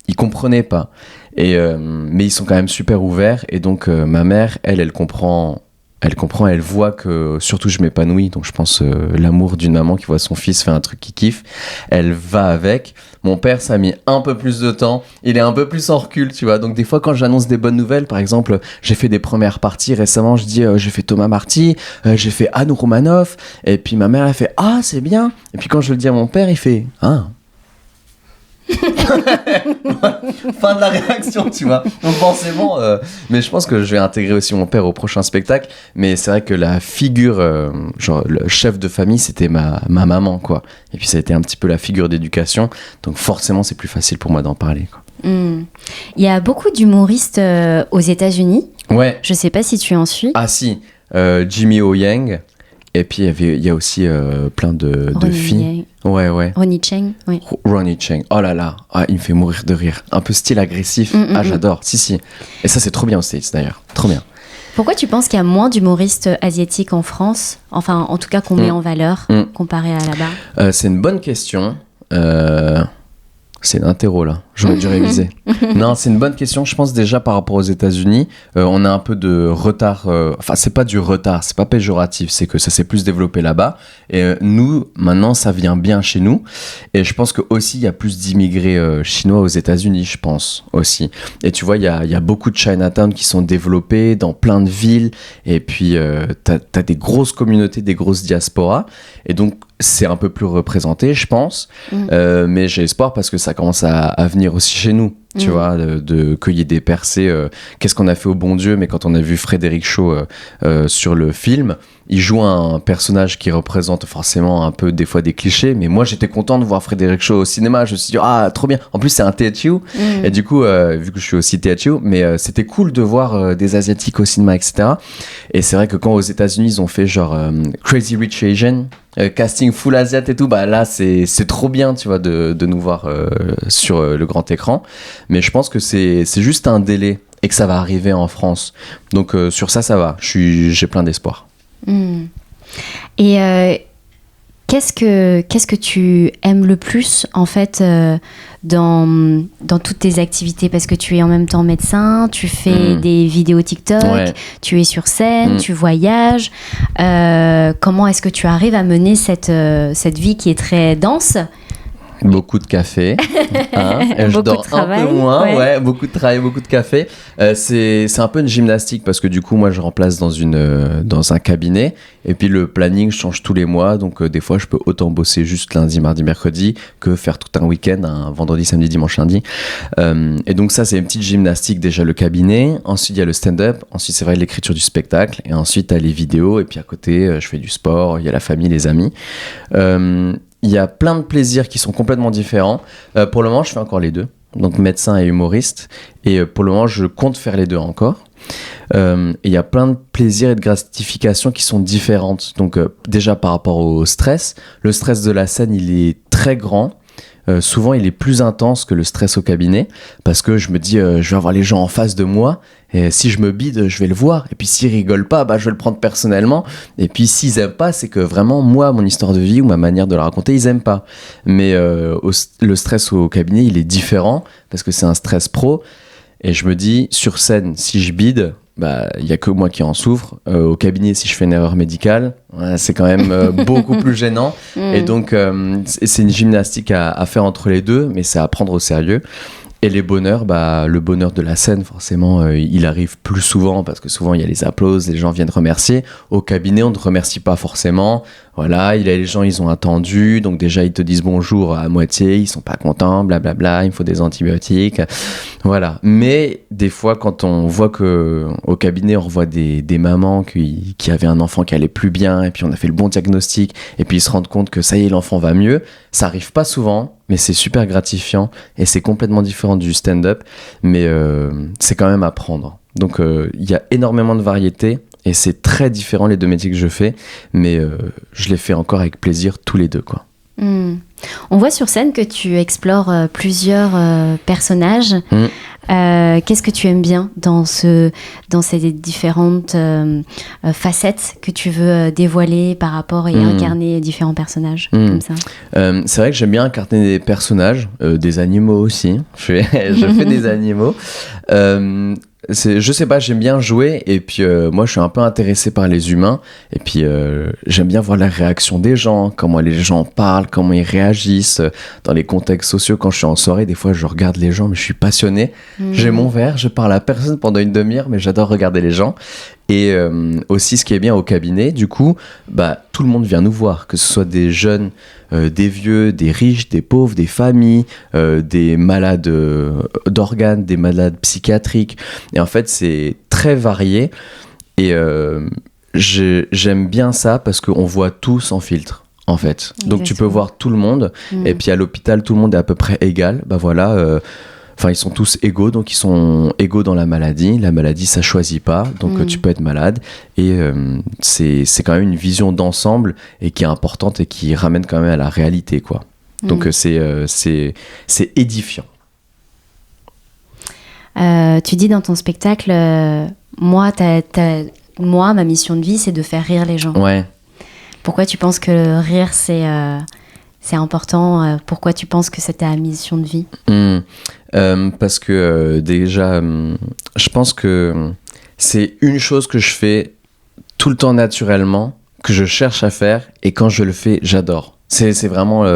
Ils comprenaient pas. Mais ils sont quand même super ouverts, et donc ma mère, elle comprend, elle voit que surtout je m'épanouis, donc je pense l'amour d'une maman qui voit son fils faire un truc qu'il kiffe, elle va avec. Mon père, ça a mis un peu plus de temps, il est un peu plus en recul, tu vois, donc des fois quand j'annonce des bonnes nouvelles, par exemple, j'ai fait des premières parties récemment, je dis j'ai fait Thomas Marty, j'ai fait Anne Romanoff, et puis ma mère elle fait ah c'est bien, et puis quand je le dis à mon père, il fait ah. Fin de la réaction, tu vois. Donc forcément, mais je pense que je vais intégrer aussi mon père au prochain spectacle. Mais c'est vrai que la figure, genre le chef de famille, c'était ma maman, quoi. Et puis ça a été un petit peu la figure d'éducation. Donc forcément, c'est plus facile pour moi d'en parler, quoi. Il y a beaucoup d'humoristes aux États-Unis. Ouais. Je sais pas si tu en suis. Ah si, Jimmy O Yang. Et puis il y a aussi plein de filles. Ouais. Ronny Cheng, oui. Ronny Cheng, oh là là, il me fait mourir de rire. Un peu style agressif, j'adore, si. Et ça c'est trop bien aux States d'ailleurs, trop bien. Pourquoi tu penses qu'il y a moins d'humoristes asiatiques en France, enfin en tout cas qu'on met en valeur comparé à là-bas? C'est une bonne question. C'est une interro là, j'aurais dû réviser. Non, c'est une bonne question. Je pense déjà par rapport aux États-Unis, on a un peu de retard. Enfin, c'est pas du retard, c'est pas péjoratif, c'est que ça s'est plus développé là-bas. Et nous, maintenant, ça vient bien chez nous. Et je pense que aussi il y a plus d'immigrés chinois aux États-Unis, je pense aussi. Et tu vois, il y a beaucoup de Chinatown qui sont développés dans plein de villes. Et puis t'as des grosses communautés, des grosses diasporas. Et donc c'est un peu plus représenté, je pense. Mais j'ai espoir parce que ça commence à venir aussi chez nous, tu vois, qu'il y ait des percées. Qu'est-ce qu'on a fait au bon Dieu, mais quand on a vu Frédéric Shaw sur le film, il joue un personnage qui représente forcément un peu des fois des clichés, mais moi j'étais content de voir Frédéric Shaw au cinéma. Je me suis dit ah trop bien, en plus c'est un THU et du coup vu que je suis aussi THU, mais c'était cool de voir des asiatiques au cinéma, etc. Et c'est vrai que quand aux États-Unis ils ont fait genre Crazy Rich Asian, casting full asiat et tout, bah là c'est trop bien, tu vois, de nous voir sur le grand écran. Mais je pense que c'est juste un délai et que ça va arriver en France. Donc sur ça va, j'ai plein d'espoir. Et qu'est-ce que tu aimes le plus en fait dans toutes tes activités, parce que tu es en même temps médecin, tu fais des vidéos TikTok, tu es sur scène, tu voyages. Comment est-ce que tu arrives à mener cette vie qui est très dense? Beaucoup de café, hein, je dors un peu moins, beaucoup de travail, beaucoup de café. C'est un peu une gymnastique parce que du coup moi je remplace dans un cabinet et puis le planning change tous les mois, donc des fois je peux autant bosser juste lundi, mardi, mercredi que faire tout un week-end, un vendredi, samedi, dimanche, lundi. Et donc ça c'est une petite gymnastique, déjà le cabinet, ensuite il y a le stand-up, ensuite c'est vrai l'écriture du spectacle et ensuite t'as les vidéos et puis à côté je fais du sport, il y a la famille, les amis. Il y a plein de plaisirs qui sont complètement différents. Pour le moment, je fais encore les deux. Donc médecin et humoriste. Et pour le moment, je compte faire les deux encore. Et il y a plein de plaisirs et de gratifications qui sont différentes. Donc déjà par rapport au stress. Le stress de la scène, il est très grand. Souvent, il est plus intense que le stress au cabinet. Parce que je me dis, je vais avoir les gens en face de moi. Et si je me bide, je vais le voir. Et puis s'ils rigolent pas, bah, je vais le prendre personnellement. Et puis s'ils aiment pas, c'est que vraiment, moi, mon histoire de vie ou ma manière de la raconter, ils aiment pas. Mais le stress au cabinet, il est différent. Parce que c'est un stress pro. Et je me dis, sur scène, si je bide, bah, y a que moi qui en souffre. Au cabinet, si je fais une erreur médicale, c'est quand même beaucoup plus gênant. Et donc, c'est une gymnastique à faire entre les deux, mais c'est à prendre au sérieux. Et les bonheurs, bah, le bonheur de la scène, forcément, il arrive plus souvent parce que souvent il y a les applaudissements, les gens viennent remercier. Au cabinet, on ne remercie pas forcément. Voilà, les gens, ils ont attendu, donc déjà, ils te disent bonjour à moitié, ils sont pas contents, blablabla, il me faut des antibiotiques. Voilà. Mais des fois, quand on voit qu'au cabinet, on revoit des mamans qui avaient un enfant qui allait plus bien, et puis on a fait le bon diagnostic, et puis ils se rendent compte que ça y est, l'enfant va mieux. Ça arrive pas souvent, mais c'est super gratifiant, et c'est complètement différent du stand-up, mais c'est quand même à prendre. Donc, il y a énormément de variétés. Et c'est très différent les deux métiers que je fais, mais je les fais encore avec plaisir tous les deux, quoi. On voit sur scène que tu explores plusieurs personnages. Qu'est-ce que tu aimes bien dans ces différentes facettes que tu veux dévoiler par rapport et incarner différents personnages comme ça? C'est vrai que j'aime bien incarner des personnages, des animaux aussi. Je fais des animaux. Je sais pas, j'aime bien jouer et puis moi je suis un peu intéressé par les humains et puis j'aime bien voir la réaction des gens, comment les gens parlent, comment ils réagissent dans les contextes sociaux. Quand je suis en soirée, des fois je regarde les gens mais je suis passionné. J'ai mon verre, je parle à personne pendant une demi-heure mais j'adore regarder les gens. Et aussi ce qui est bien au cabinet, du coup, tout le monde vient nous voir, que ce soit des jeunes, des vieux, des riches, des pauvres, des familles, des malades d'organes, des malades psychiatriques. Et en fait, c'est très varié. Et j'aime bien ça parce qu'on voit tout sans filtre, en fait. Donc tu peux voir tout le monde. Et puis à l'hôpital, tout le monde est à peu près égal. Enfin, ils sont tous égaux, donc ils sont égaux dans la maladie. La maladie, ça choisit pas, donc tu peux être malade. Et c'est quand même une vision d'ensemble et qui est importante et qui ramène quand même à la réalité, quoi. Donc c'est édifiant. Tu dis dans ton spectacle, moi, ma mission de vie, c'est de faire rire les gens. Ouais. Pourquoi tu penses que le rire, c'est important? Pourquoi tu penses que c'est ta mission de vie? Parce que déjà, je pense que c'est une chose que je fais tout le temps naturellement, que je cherche à faire, et quand je le fais, j'adore. C'est vraiment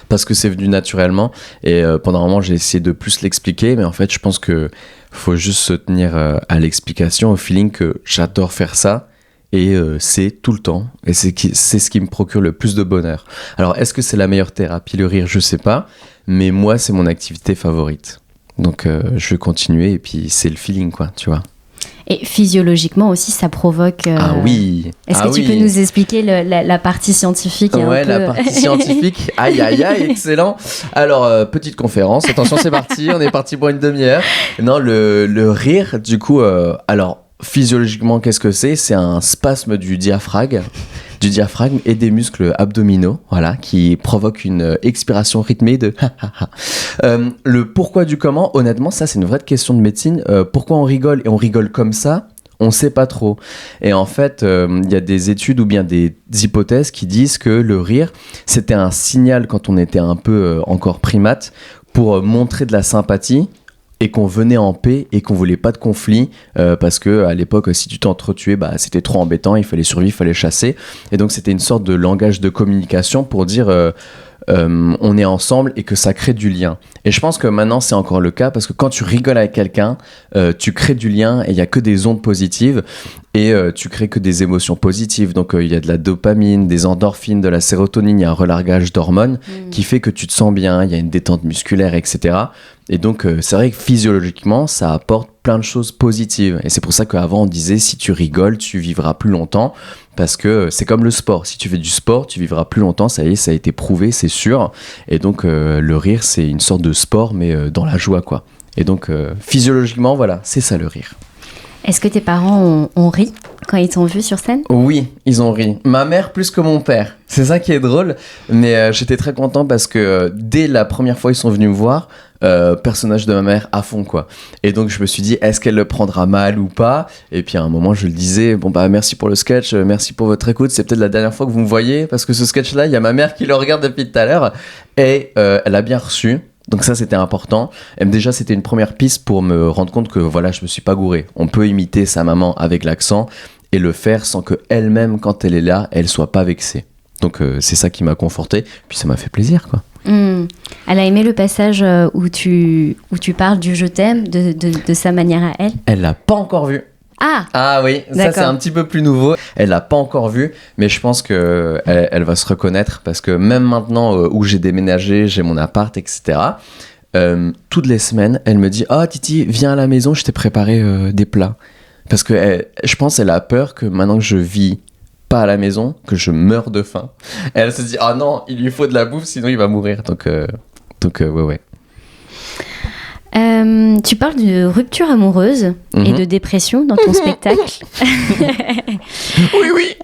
parce que c'est venu naturellement, et pendant un moment, j'ai essayé de plus l'expliquer, mais en fait, je pense qu'il faut juste se tenir à l'explication, au feeling que j'adore faire ça. Et c'est tout le temps, et c'est ce qui me procure le plus de bonheur. Alors, est-ce que c'est la meilleure thérapie, le rire? Je sais pas, mais moi, c'est mon activité favorite. Donc, je vais continuer, et puis c'est le feeling, quoi, tu vois. Et physiologiquement aussi, ça provoque... Ah oui. Est-ce que tu peux nous expliquer la partie scientifique? Ouais, la partie scientifique. Aïe, aïe, aïe, excellent. Alors, petite conférence. Attention, c'est parti. On est parti pour une demi-heure. Non, le rire, du coup... alors, physiologiquement, qu'est-ce que c'est? C'est un spasme du diaphragme et des muscles abdominaux, voilà, qui provoque une expiration rythmée de le pourquoi du comment, honnêtement, ça c'est une vraie question de médecine. Pourquoi on rigole et on rigole comme ça? On sait pas trop. Et en fait, il y a des études ou bien des hypothèses qui disent que le rire, c'était un signal quand on était un peu encore primate pour montrer de la sympathie. Et qu'on venait en paix et qu'on voulait pas de conflit parce que à l'époque si tu t'entretuais c'était trop embêtant, il fallait survivre, il fallait chasser, et donc c'était une sorte de langage de communication pour dire on est ensemble et que ça crée du lien. Et je pense que maintenant c'est encore le cas parce que quand tu rigoles avec quelqu'un, tu crées du lien et il y a que des ondes positives et tu crées que des émotions positives. Donc il y a de la dopamine, des endorphines, de la sérotonine, il y a un relargage d'hormones qui fait que tu te sens bien, il y a une détente musculaire, etc. Et donc c'est vrai que physiologiquement ça apporte plein de choses positives, et c'est pour ça qu'avant on disait si tu rigoles tu vivras plus longtemps, parce que c'est comme le sport, si tu fais du sport tu vivras plus longtemps, ça y est, ça a été prouvé, c'est sûr. Et donc le rire c'est une sorte de sport mais dans la joie, quoi. Et donc physiologiquement voilà, c'est ça le rire. Est-ce que tes parents ont ri quand ils t'ont vu sur scène? Oui, ils ont ri. Ma mère plus que mon père. C'est ça qui est drôle. Mais j'étais très content parce que dès la première fois ils sont venus me voir, personnage de ma mère à fond, quoi. Et donc je me suis dit, est-ce qu'elle le prendra mal ou pas? Et puis à un moment je le disais, merci pour le sketch, merci pour votre écoute, c'est peut-être la dernière fois que vous me voyez, parce que ce sketch là il y a ma mère qui le regarde depuis tout à l'heure, et elle a bien reçu. Donc ça c'était important. Et déjà c'était une première piste pour me rendre compte que voilà, je me suis pas gouré. On peut imiter sa maman avec l'accent et le faire sans que elle-même, quand elle est là, elle soit pas vexée. Donc c'est ça qui m'a conforté, puis ça m'a fait plaisir, quoi. Elle a aimé le passage où tu parles du je t'aime de sa manière à elle? Elle l'a pas encore vu. Ah oui, ça D'accord. c'est un petit peu plus nouveau. Elle l'a pas encore vu, mais je pense que elle va se reconnaître parce que même maintenant où j'ai déménagé, j'ai mon appart, etc. Toutes les semaines, elle me dit « Ah Titi, viens à la maison, je t'ai préparé des plats. » Parce que je pense qu'elle a peur que maintenant que je vis pas à la maison, que je meurs de faim. Et elle se dit « Ah non, il lui faut de la bouffe, sinon il va mourir. » Donc ouais. Tu parles de rupture amoureuse et de dépression dans ton spectacle. Oui.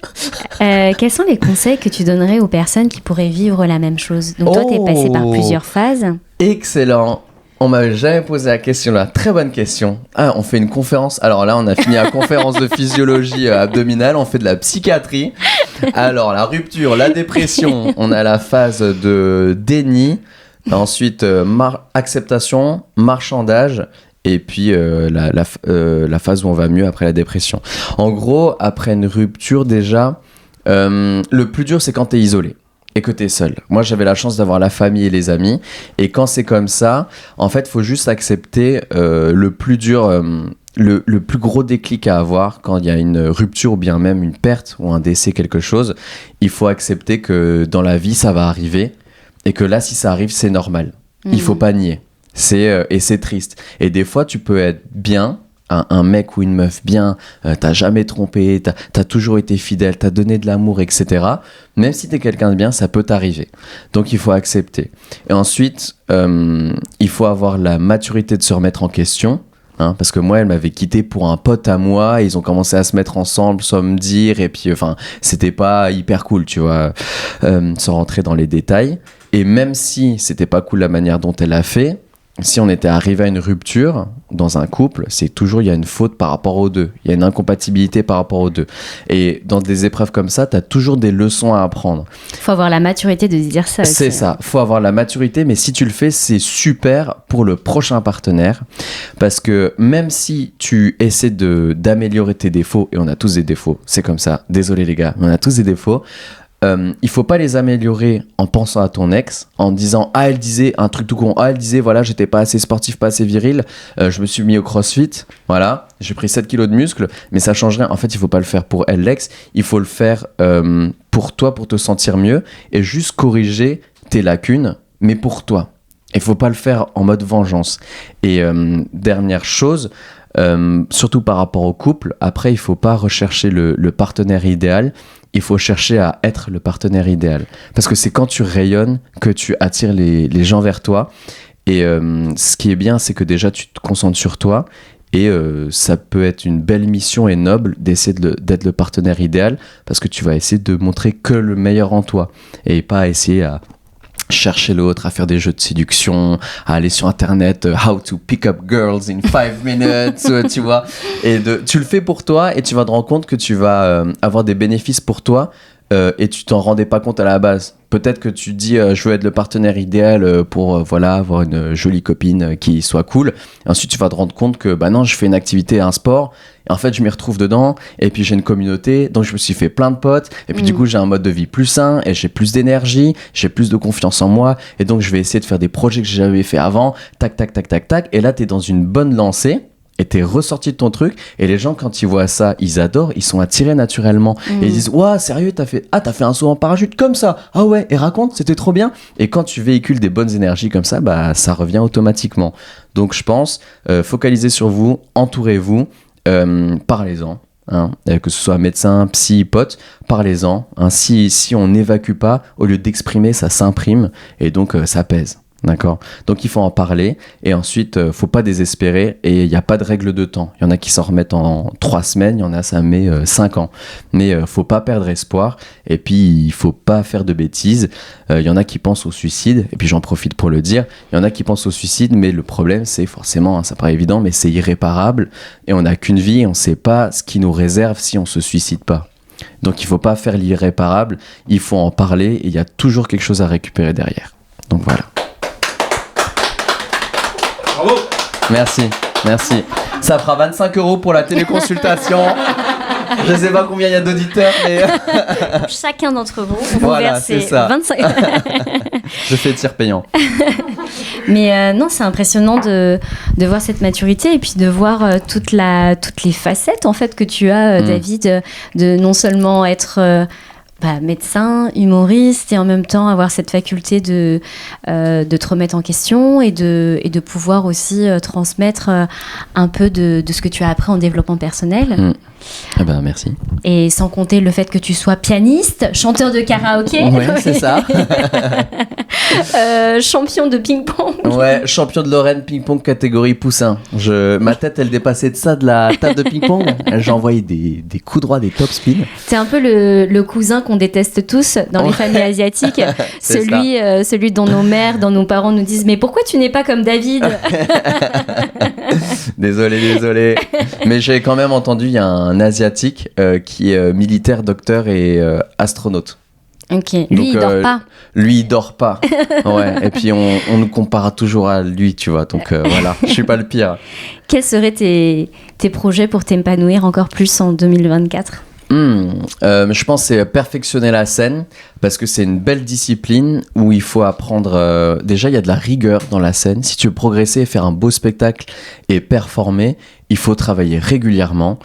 Quels sont les conseils que tu donnerais aux personnes qui pourraient vivre la même chose? Donc toi, tu es passé par plusieurs phases. Excellent. On m'avait jamais posé la question là. Très bonne question. Ah, on fait une conférence. Alors là, on a fini la conférence de physiologie abdominale. On fait de la psychiatrie. Alors, la rupture, la dépression. On a la phase de déni. Ensuite, acceptation, marchandage. Et puis, la phase où on va mieux après la dépression. En gros, après une rupture, déjà, le plus dur, c'est quand t'es isolé. Et que t'es seul. Moi, j'avais la chance d'avoir la famille et les amis. Et quand c'est comme ça, en fait, faut juste accepter le plus dur, le plus gros déclic à avoir quand il y a une rupture ou bien même une perte ou un décès, quelque chose. Il faut accepter que dans la vie, ça va arriver. Et que là, si ça arrive, c'est normal. Il faut pas nier. Et c'est triste. Et des fois, tu peux être bien, un mec ou une meuf bien, t'as jamais trompé, t'as toujours été fidèle, t'as donné de l'amour, etc. Même si t'es quelqu'un de bien, ça peut t'arriver. Donc il faut accepter. Et ensuite, il faut avoir la maturité de se remettre en question. Parce que moi, elle m'avait quitté pour un pote à moi, et ils ont commencé à se mettre ensemble sans me dire, et puis c'était pas hyper cool, tu vois, sans rentrer dans les détails. Et même si c'était pas cool la manière dont elle a fait, si on était arrivé à une rupture dans un couple, c'est toujours il y a une faute par rapport aux deux, il y a une incompatibilité par rapport aux deux. Et dans des épreuves comme ça, t'as toujours des leçons à apprendre. Faut avoir la maturité de se dire ça aussi. C'est ça, faut avoir la maturité, mais si tu le fais, c'est super pour le prochain partenaire, parce que même si tu essaies d'améliorer tes défauts, et on a tous des défauts, c'est comme ça, désolé les gars, mais on a tous des défauts. Il faut pas les améliorer en pensant à ton ex, en disant « Ah, elle disait un truc tout con. Ah, elle disait, voilà, j'étais pas assez sportif, pas assez viril. Je me suis mis au crossfit. Voilà, j'ai pris 7 kilos de muscles. » Mais ça change rien. En fait, il faut pas le faire pour elle, l'ex. Il faut le faire pour toi, pour te sentir mieux. Et juste corriger tes lacunes, mais pour toi. Il faut pas le faire en mode vengeance. Et dernière chose... surtout par rapport au couple, après il faut pas rechercher le partenaire idéal, il faut chercher à être le partenaire idéal, parce que c'est quand tu rayonnes que tu attires les gens vers toi. Et ce qui est bien, c'est que déjà tu te concentres sur toi, et ça peut être une belle mission et noble d'essayer d'être le partenaire idéal, parce que tu vas essayer de montrer que le meilleur en toi, et pas essayer à chercher l'autre, à faire des jeux de séduction, à aller sur internet, how to pick up girls in 5 minutes, tu vois, et tu le fais pour toi, et tu vas te rendre compte que tu vas avoir des bénéfices pour toi, et tu t'en rendais pas compte à la base. Peut-être que tu te dis je veux être le partenaire idéal pour avoir une jolie copine qui soit cool, et ensuite tu vas te rendre compte que non, je fais une activité, un sport, et en fait je m'y retrouve dedans, et puis j'ai une communauté, donc je me suis fait plein de potes, et puis du coup j'ai un mode de vie plus sain, et j'ai plus d'énergie, j'ai plus de confiance en moi, et donc je vais essayer de faire des projets que j'ai jamais fait avant, tac tac tac tac tac, et là t'es dans une bonne lancée, et t'es ressorti de ton truc, et les gens quand ils voient ça, ils adorent, ils sont attirés naturellement, et ils disent ouah sérieux, t'as fait un saut en parachute comme ça, ah ouais, et raconte, c'était trop bien. Et quand tu véhicules des bonnes énergies comme ça, ça revient automatiquement. Donc je pense, focalisez sur vous, entourez-vous, parlez-en, que ce soit médecin, psy, pote, parlez-en, si on n'évacue pas, au lieu d'exprimer, ça s'imprime, et donc ça pèse. D'accord. Donc il faut en parler, et ensuite faut pas désespérer, et il n'y a pas de règle de temps. Il y en a qui s'en remettent en 3 semaines, il y en a ça met 5 ans. Mais faut pas perdre espoir, et puis il faut pas faire de bêtises. Il y en a qui pensent au suicide, et puis j'en profite pour le dire, il y en a qui pensent au suicide, mais le problème c'est forcément, ça paraît évident, mais c'est irréparable, et on n'a qu'une vie, et on sait pas ce qui nous réserve si on se suicide pas. Donc il faut pas faire l'irréparable, il faut en parler, et il y a toujours quelque chose à récupérer derrière. Donc voilà. Bravo. Merci. Ça fera 25 € pour la téléconsultation. Je sais pas combien il y a d'auditeurs, mais... Chacun d'entre vous, on voilà, vous verse c'est ça. 25... Je fais tir payant. Mais non, c'est impressionnant de voir cette maturité et puis de voir toutes les facettes en fait que tu as, David, de non seulement être médecin, humoriste et en même temps avoir cette faculté de te remettre en question et de pouvoir aussi transmettre un peu de ce que tu as appris en développement personnel. Ah ben merci. Et sans compter le fait que tu sois pianiste, chanteur de karaoké. Ouais, c'est ça. Champion de ping-pong. Ouais, champion de Lorraine ping-pong catégorie poussin. Ma tête, elle dépassait de ça de la table de ping-pong. J'ai envoyé des coups droits, des top spins. C'est un peu le cousin qu'on déteste tous dans les familles asiatiques. celui dont nos mères, dont nos parents nous disent « Mais pourquoi tu n'es pas comme David ?» Désolé. Mais j'ai quand même entendu, il y a un asiatique qui est militaire, docteur et astronaute. Ok, lui il dort pas. Lui il dort pas. Ouais. Et puis on nous compare toujours à lui, tu vois. Donc voilà, je suis pas le pire. Quels seraient tes projets pour t'épanouir encore plus en 2024 ? Je pense que c'est perfectionner la scène parce que c'est une belle discipline où il faut apprendre. Déjà, il y a de la rigueur dans la scène. Si tu veux progresser et faire un beau spectacle et performer, il faut travailler régulièrement.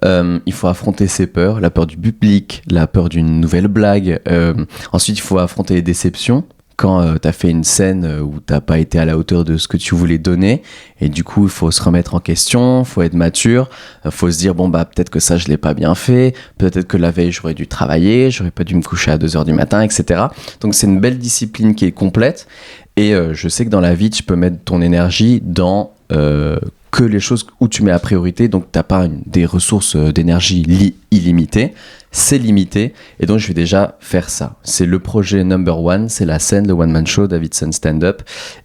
Il faut affronter ses peurs, la peur du public, la peur d'une nouvelle blague. Ensuite, il faut affronter les déceptions. Quand t'as fait une scène où t'as pas été à la hauteur de ce que tu voulais donner, et du coup il faut se remettre en question, faut être mature, faut se dire peut-être que ça je l'ai pas bien fait, peut-être que la veille j'aurais dû travailler, j'aurais pas dû me coucher à 2h du matin, etc. Donc c'est une belle discipline qui est complète, et je sais que dans la vie tu peux mettre ton énergie dans que les choses où tu mets la priorité, donc t'as pas des ressources d'énergie illimitées, c'est limité, et donc je vais déjà faire ça. C'est le projet number one, c'est la scène, le one man show, Davidson stand-up,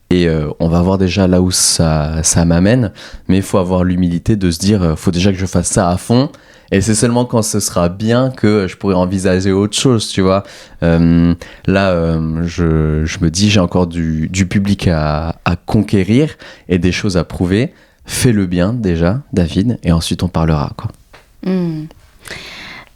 et on va voir déjà là où ça m'amène, mais il faut avoir l'humilité de se dire, faut déjà que je fasse ça à fond, et c'est seulement quand ce sera bien que je pourrai envisager autre chose, tu vois. Je me dis, j'ai encore du public à conquérir et des choses à prouver. Fais-le bien déjà, David, et ensuite on parlera, quoi.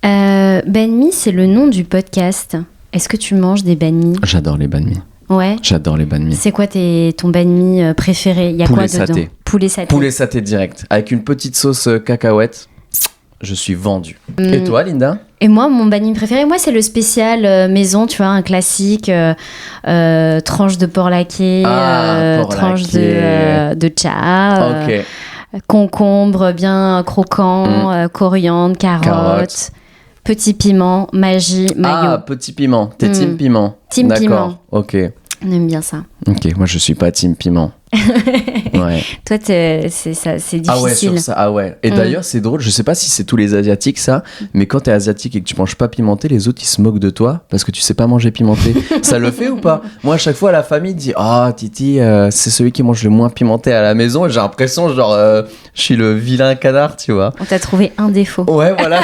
Banh mi, c'est le nom du podcast. Est-ce que tu manges des banh mi ? J'adore les banh mi. Ouais. J'adore les banh mi. C'est quoi ton banh mi préféré ? Il y a poulet quoi dedans ? saté. Poulet saté. Poulet saté direct, avec une petite sauce cacahuète. Je suis vendu. Et toi, Linda ? Et moi, mon banh mi préféré, c'est le spécial maison, tu vois, un classique, tranche de porc laqué, tranche de cha, concombre bien croquant, coriandre, carotte. Petit piment, magie, mayo. Ah, petit piment. T'es team piment. Team D'accord. piment. Ok. On aime bien ça. Ok, moi je suis pas team piment. Ouais. Toi, c'est difficile. Ah ouais, sur ça. Ah ouais. Et d'ailleurs, c'est drôle, je sais pas si c'est tous les Asiatiques ça, mais quand t'es asiatique et que tu manges pas pimenté, les autres ils se moquent de toi parce que tu sais pas manger pimenté. Ça le fait ou pas ? Moi, à chaque fois, la famille dit Titi, c'est celui qui mange le moins pimenté à la maison. Et j'ai l'impression, je suis le vilain canard, tu vois. On t'a trouvé un défaut. Ouais, voilà.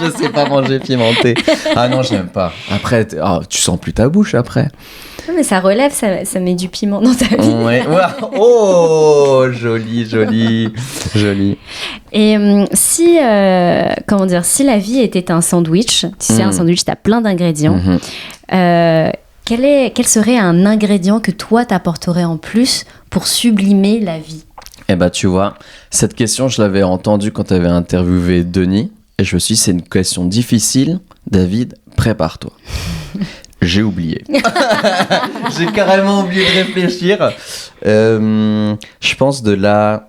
Je sais pas manger pimenté. Ah non, j'aime pas. Après, tu sens plus ta bouche après. Non, mais ça relève, ça met du piment dans ta vie. Ouais. Oh, joli. Et si la vie était un sandwich, tu sais, un sandwich, t'as plein d'ingrédients. Quel serait un ingrédient que toi t'apporterais en plus pour sublimer la vie ? Eh ben, tu vois, cette question, je l'avais entendue quand tu avais interviewé Denis. Et je me suis dit, c'est une question difficile. David, prépare-toi. J'ai oublié. J'ai carrément oublié de réfléchir. Je pense dans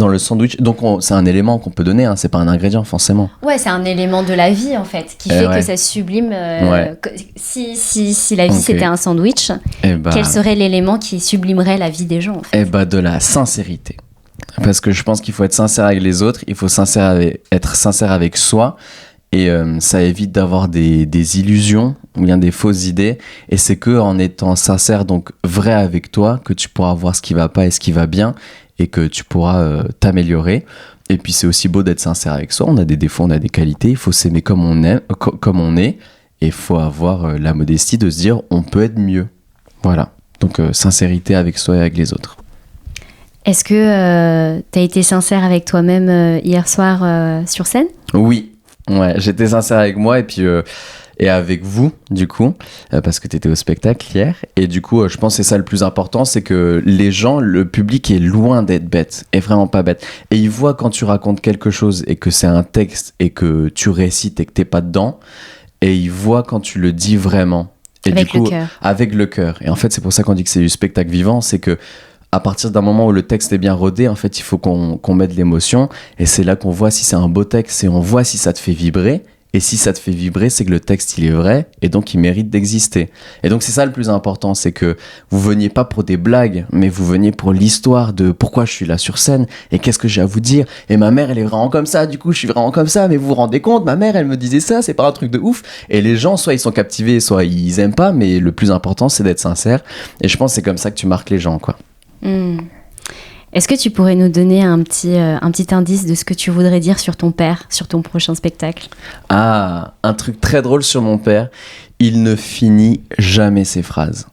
le sandwich. Donc, c'est un élément qu'on peut donner, hein, c'est pas un ingrédient forcément. Ouais, c'est un élément de la vie en fait, qui fait que ça sublime. Si la vie c'était un sandwich, quel serait l'élément qui sublimerait la vie des gens en fait ? De la sincérité. Parce que je pense qu'il faut être sincère avec les autres, il faut être sincère avec soi. Et ça évite d'avoir des illusions ou bien des fausses idées. Et c'est qu'en étant sincère, donc vrai avec toi, que tu pourras voir ce qui va pas et ce qui va bien et que tu pourras t'améliorer. Et puis c'est aussi beau d'être sincère avec soi. On a des défauts, on a des qualités. Il faut s'aimer comme on est. Et il faut avoir la modestie de se dire on peut être mieux. Voilà. Donc sincérité avec soi et avec les autres. Est-ce que tu as été sincère avec toi-même hier soir sur scène ? Oui. Ouais, j'étais sincère avec moi et puis et avec vous, du coup, parce que tu étais au spectacle hier. Et du coup, je pense que c'est ça le plus important, c'est que les gens, le public est loin d'être bête, est vraiment pas bête. Et ils voient quand tu racontes quelque chose et que c'est un texte et que tu récites et que t'es pas dedans, et ils voient quand tu le dis vraiment. Et avec du coup, le cœur. avec le cœur. Et en fait, c'est pour ça qu'on dit que c'est du spectacle vivant, c'est que à partir d'un moment où le texte est bien rodé, en fait, il faut qu'on mette l'émotion. Et c'est là qu'on voit si c'est un beau texte et on voit si ça te fait vibrer. Et si ça te fait vibrer, c'est que le texte, il est vrai et donc il mérite d'exister. Et donc, c'est ça le plus important, c'est que vous veniez pas pour des blagues, mais vous veniez pour l'histoire de pourquoi je suis là sur scène et qu'est-ce que j'ai à vous dire. Et ma mère, elle est vraiment comme ça, du coup, je suis vraiment comme ça, mais vous vous rendez compte, ma mère, elle me disait ça, c'est pas un truc de ouf. Et les gens, soit ils sont captivés, soit ils aiment pas, mais le plus important, c'est d'être sincère. Et je pense que c'est comme ça que tu marques les gens, quoi. Est-ce que tu pourrais nous donner un petit indice de ce que tu voudrais dire sur ton père, sur ton prochain spectacle ? Ah, un truc très drôle sur mon père, il ne finit jamais ses phrases.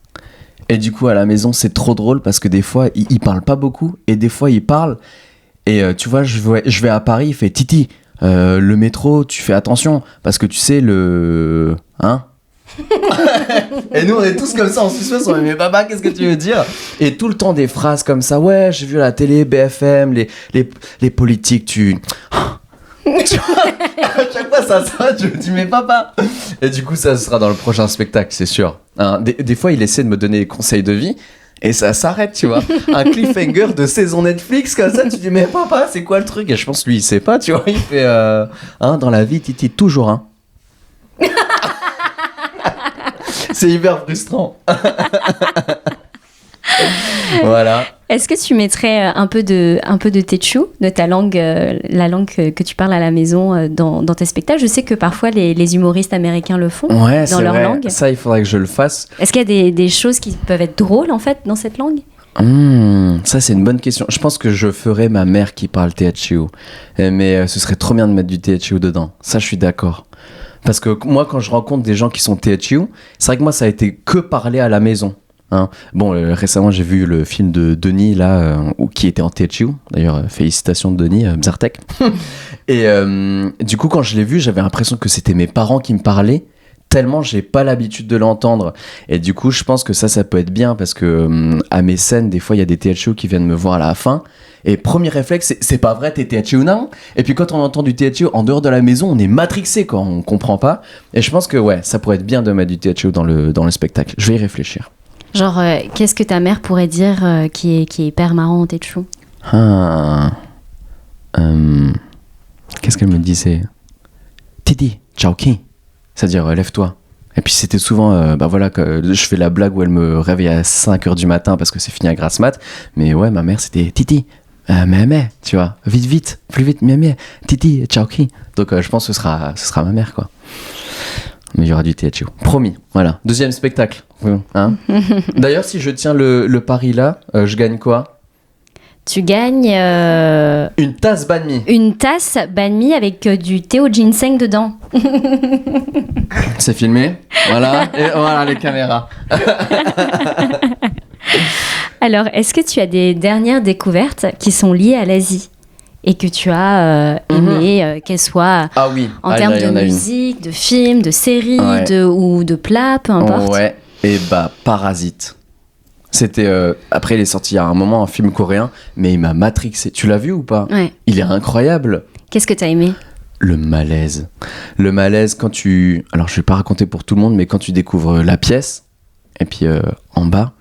Et du coup, à la maison, c'est trop drôle parce que des fois, il parle pas beaucoup et des fois, il parle. Et tu vois, je vais à Paris, il fait Titi, le métro, tu fais attention parce que tu sais, le. Hein ? Et nous on est tous comme ça en suspense, on est mais papa qu'est-ce que tu veux dire, et tout le temps des phrases comme ça, ouais j'ai vu à la télé BFM les politiques tu vois, à chaque fois ça je me dis mais papa, et du coup ça sera dans le prochain spectacle c'est sûr, hein, des fois il essaie de me donner des conseils de vie et ça s'arrête, tu vois, un cliffhanger de saison Netflix comme ça, tu dis mais papa c'est quoi le truc, et je pense lui il sait pas, tu vois, il fait dans la vie Titi toujours hein. C'est hyper frustrant. Voilà. Est-ce que tu mettrais un peu de Tétchou, de ta langue, la langue que tu parles à la maison dans tes spectacles ? Je sais que parfois les humoristes américains le font dans leur langue. Ça, il faudrait que je le fasse. Est-ce qu'il y a des choses qui peuvent être drôles en fait dans cette langue ? Ça, c'est une bonne question. Je pense que je ferais ma mère qui parle Tétchou. Mais ce serait trop bien de mettre du Tétchou dedans. Ça, je suis d'accord. Parce que moi, quand je rencontre des gens qui sont Tétchou, c'est vrai que moi, ça a été que parler à la maison. Hein. Bon, récemment, j'ai vu le film de Denis, là, qui était en Tétchou. D'ailleurs, félicitations de Denis, Bzartek. Et du coup, quand je l'ai vu, j'avais l'impression que c'était mes parents qui me parlaient, tellement j'ai pas l'habitude de l'entendre. Et du coup, je pense que ça peut être bien, parce que à mes scènes, des fois, il y a des Tétchou qui viennent me voir à la fin. Et premier réflexe, c'est pas vrai, t'es Tétchou, non ? Et puis quand on entend du Tétchou en dehors de la maison, on est matrixé quand on comprend pas. Et je pense que ouais, ça pourrait être bien de mettre du Tétchou dans le spectacle. Je vais y réfléchir. Genre, qu'est-ce que ta mère pourrait dire qui est hyper marrant en Tétchou ? Qu'est-ce qu'elle me disait ? Titi, ciao ki. C'est-à-dire, lève-toi. Et puis c'était souvent, voilà, que je fais la blague où elle me réveille à 5h du matin parce que c'est fini à grasse mat. Mais ouais, ma mère, c'était Titi, mais, tu vois, vite, plus vite, mais, Titi, ciao ki. Donc je pense que ce sera ma mère, quoi. Mais il y aura du Tétchou. Promis, voilà. Deuxième spectacle. Hein. D'ailleurs, si je tiens le pari là, je gagne quoi ? Tu gagnes... Une tasse banh mi. Une tasse banh mi avec du thé au ginseng dedans. C'est filmé. Voilà. Et voilà les caméras. Alors, est-ce que tu as des dernières découvertes qui sont liées à l'Asie et que tu as aimé, qu'elles soient en termes de musique, de films, de séries, ou de plats, peu importe. Ouais. Et Parasite. C'était après il est sorti il y a un moment, un film coréen, mais il m'a matrixé. Tu l'as vu ou pas ? Ouais. Il est incroyable. Qu'est-ce que t'as aimé ? Le malaise quand tu... Alors je vais pas raconter pour tout le monde, mais quand tu découvres la pièce, et puis en bas,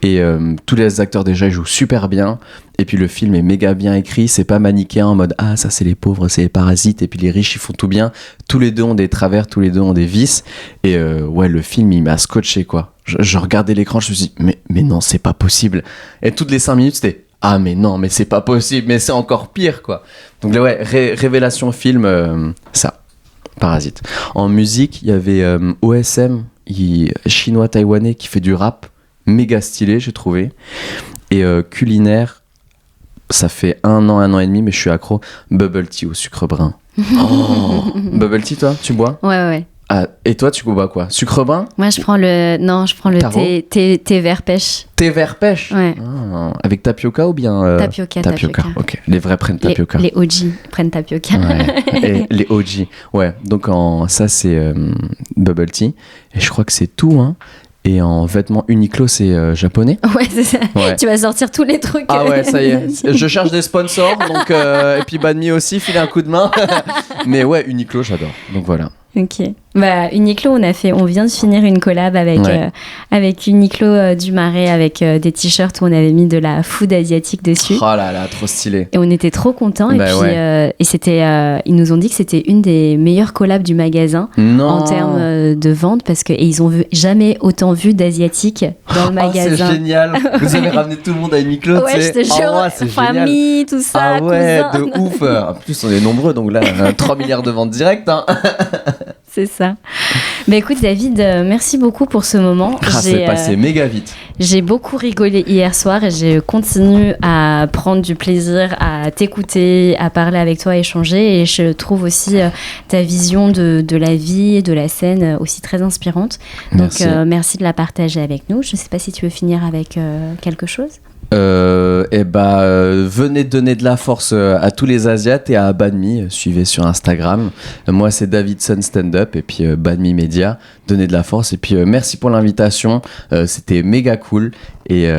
et tous les acteurs déjà ils jouent super bien, et puis le film est méga bien écrit, c'est pas manichéen en mode ça c'est les pauvres, c'est les parasites, et puis les riches ils font tout bien, tous les deux ont des travers, tous les deux ont des vices, et ouais le film il m'a scotché quoi. Je regardais l'écran, je me suis dit mais non c'est pas possible, et toutes les 5 minutes c'était mais non, mais c'est pas possible, mais c'est encore pire, quoi. Donc là, ouais, révélation film, ça, Parasite. En musique, il y avait OSM, chinois-taïwanais, qui fait du rap, méga stylé, j'ai trouvé. Et culinaire, ça fait 1 an et demi, mais je suis accro, bubble tea au sucre brun. Bubble tea, toi, tu bois ? Ouais. Ah, et toi, tu bois quoi? Sucre brun? Moi, je prends le Taro. thé vert pêche. Thé vert pêche? Ouais. Ah, avec tapioca ou bien Tapioca. Ok, les vrais prennent tapioca. Les OG prennent tapioca. Ouais. Et les OG. Ouais, donc ça, c'est bubble tea. Et je crois que c'est tout, hein. Et en vêtements Uniqlo, c'est japonais. Ouais, c'est ça. Ouais. Tu vas sortir tous les trucs. Ah ouais, ça y est. Je cherche des sponsors, donc et puis Banh Mi aussi, filer un coup de main. Mais ouais, Uniqlo, j'adore. Donc voilà. Ok. Bah, Uniqlo, on vient de finir une collab avec Uniqlo du Marais, avec des t-shirts où on avait mis de la food asiatique dessus. Oh là là, trop stylé. Et on était trop contents. Bah et puis, et c'était, ils nous ont dit que c'était une des meilleures collabs du magasin Non. en termes de vente, parce que et ils ont jamais autant vu d'asiatiques dans le magasin. C'est génial. Vous avez ramené tout le monde à Uniqlo. Ouais, je te jure. Oh, c'est Famille, tout ça. Ah ouais, cousins. de ouf. En plus, on est nombreux, donc là, 3 milliards de ventes directes. Hein. C'est ça. Bah écoute David, merci beaucoup pour ce moment. C'est passé méga vite. J'ai beaucoup rigolé hier soir et je continue à prendre du plaisir à t'écouter, à parler avec toi, à échanger. Et je trouve aussi ta vision de la vie et de la scène aussi très inspirante. Merci. Donc merci de la partager avec nous. Je ne sais pas si tu veux finir avec quelque chose. Venez donner de la force à tous les Asiates et à Banh Mi. Suivez sur Instagram. Moi, c'est Davidson Stand Up et puis Banh Mi Media. Donnez de la force et puis merci pour l'invitation. C'était méga cool et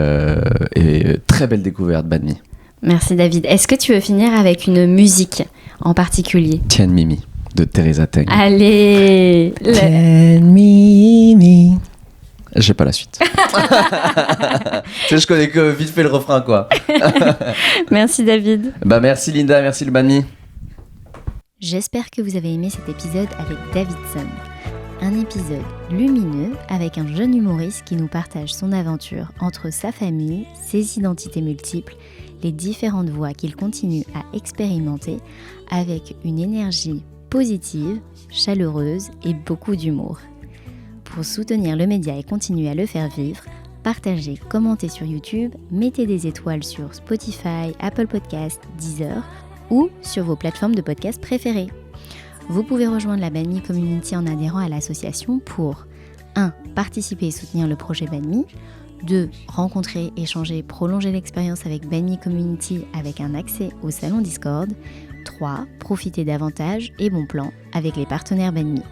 très belle découverte, Banh Mi. Merci David. Est-ce que tu veux finir avec une musique en particulier? Tian Mimi de Teresa Teng. Allez. Tian Mimi. J'ai pas la suite. Tu sais, je connais que vite fait le refrain, quoi. Merci David. Bah merci Linda, merci le Banh Mi. J'espère que vous avez aimé cet épisode avec Davidson. Un épisode lumineux avec un jeune humoriste qui nous partage son aventure entre sa famille, ses identités multiples, les différentes voies qu'il continue à expérimenter avec une énergie positive, chaleureuse et beaucoup d'humour. Pour soutenir le média et continuer à le faire vivre, partagez, commentez sur YouTube, mettez des étoiles sur Spotify, Apple Podcasts, Deezer ou sur vos plateformes de podcast préférées. Vous pouvez rejoindre la Banh Mi Community en adhérant à l'association pour 1. Participer et soutenir le projet Banh Mi, 2. Rencontrer, échanger, prolonger l'expérience avec Banh Mi Community avec un accès au salon Discord, 3. Profiter davantage et bons plans avec les partenaires Banh Mi.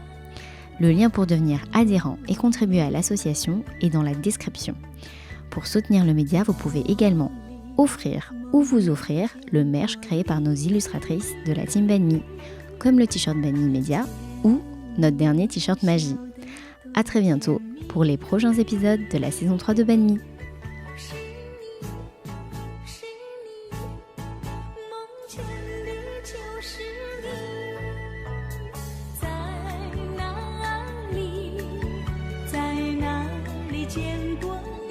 Le lien pour devenir adhérent et contribuer à l'association est dans la description. Pour soutenir le média, vous pouvez également offrir ou vous offrir le merch créé par nos illustratrices de la team Banh Mi, comme le t-shirt Banh Mi Media ou notre dernier t-shirt Magie. À très bientôt pour les prochains épisodes de la saison 3 de Banh Mi.在哪里见过你？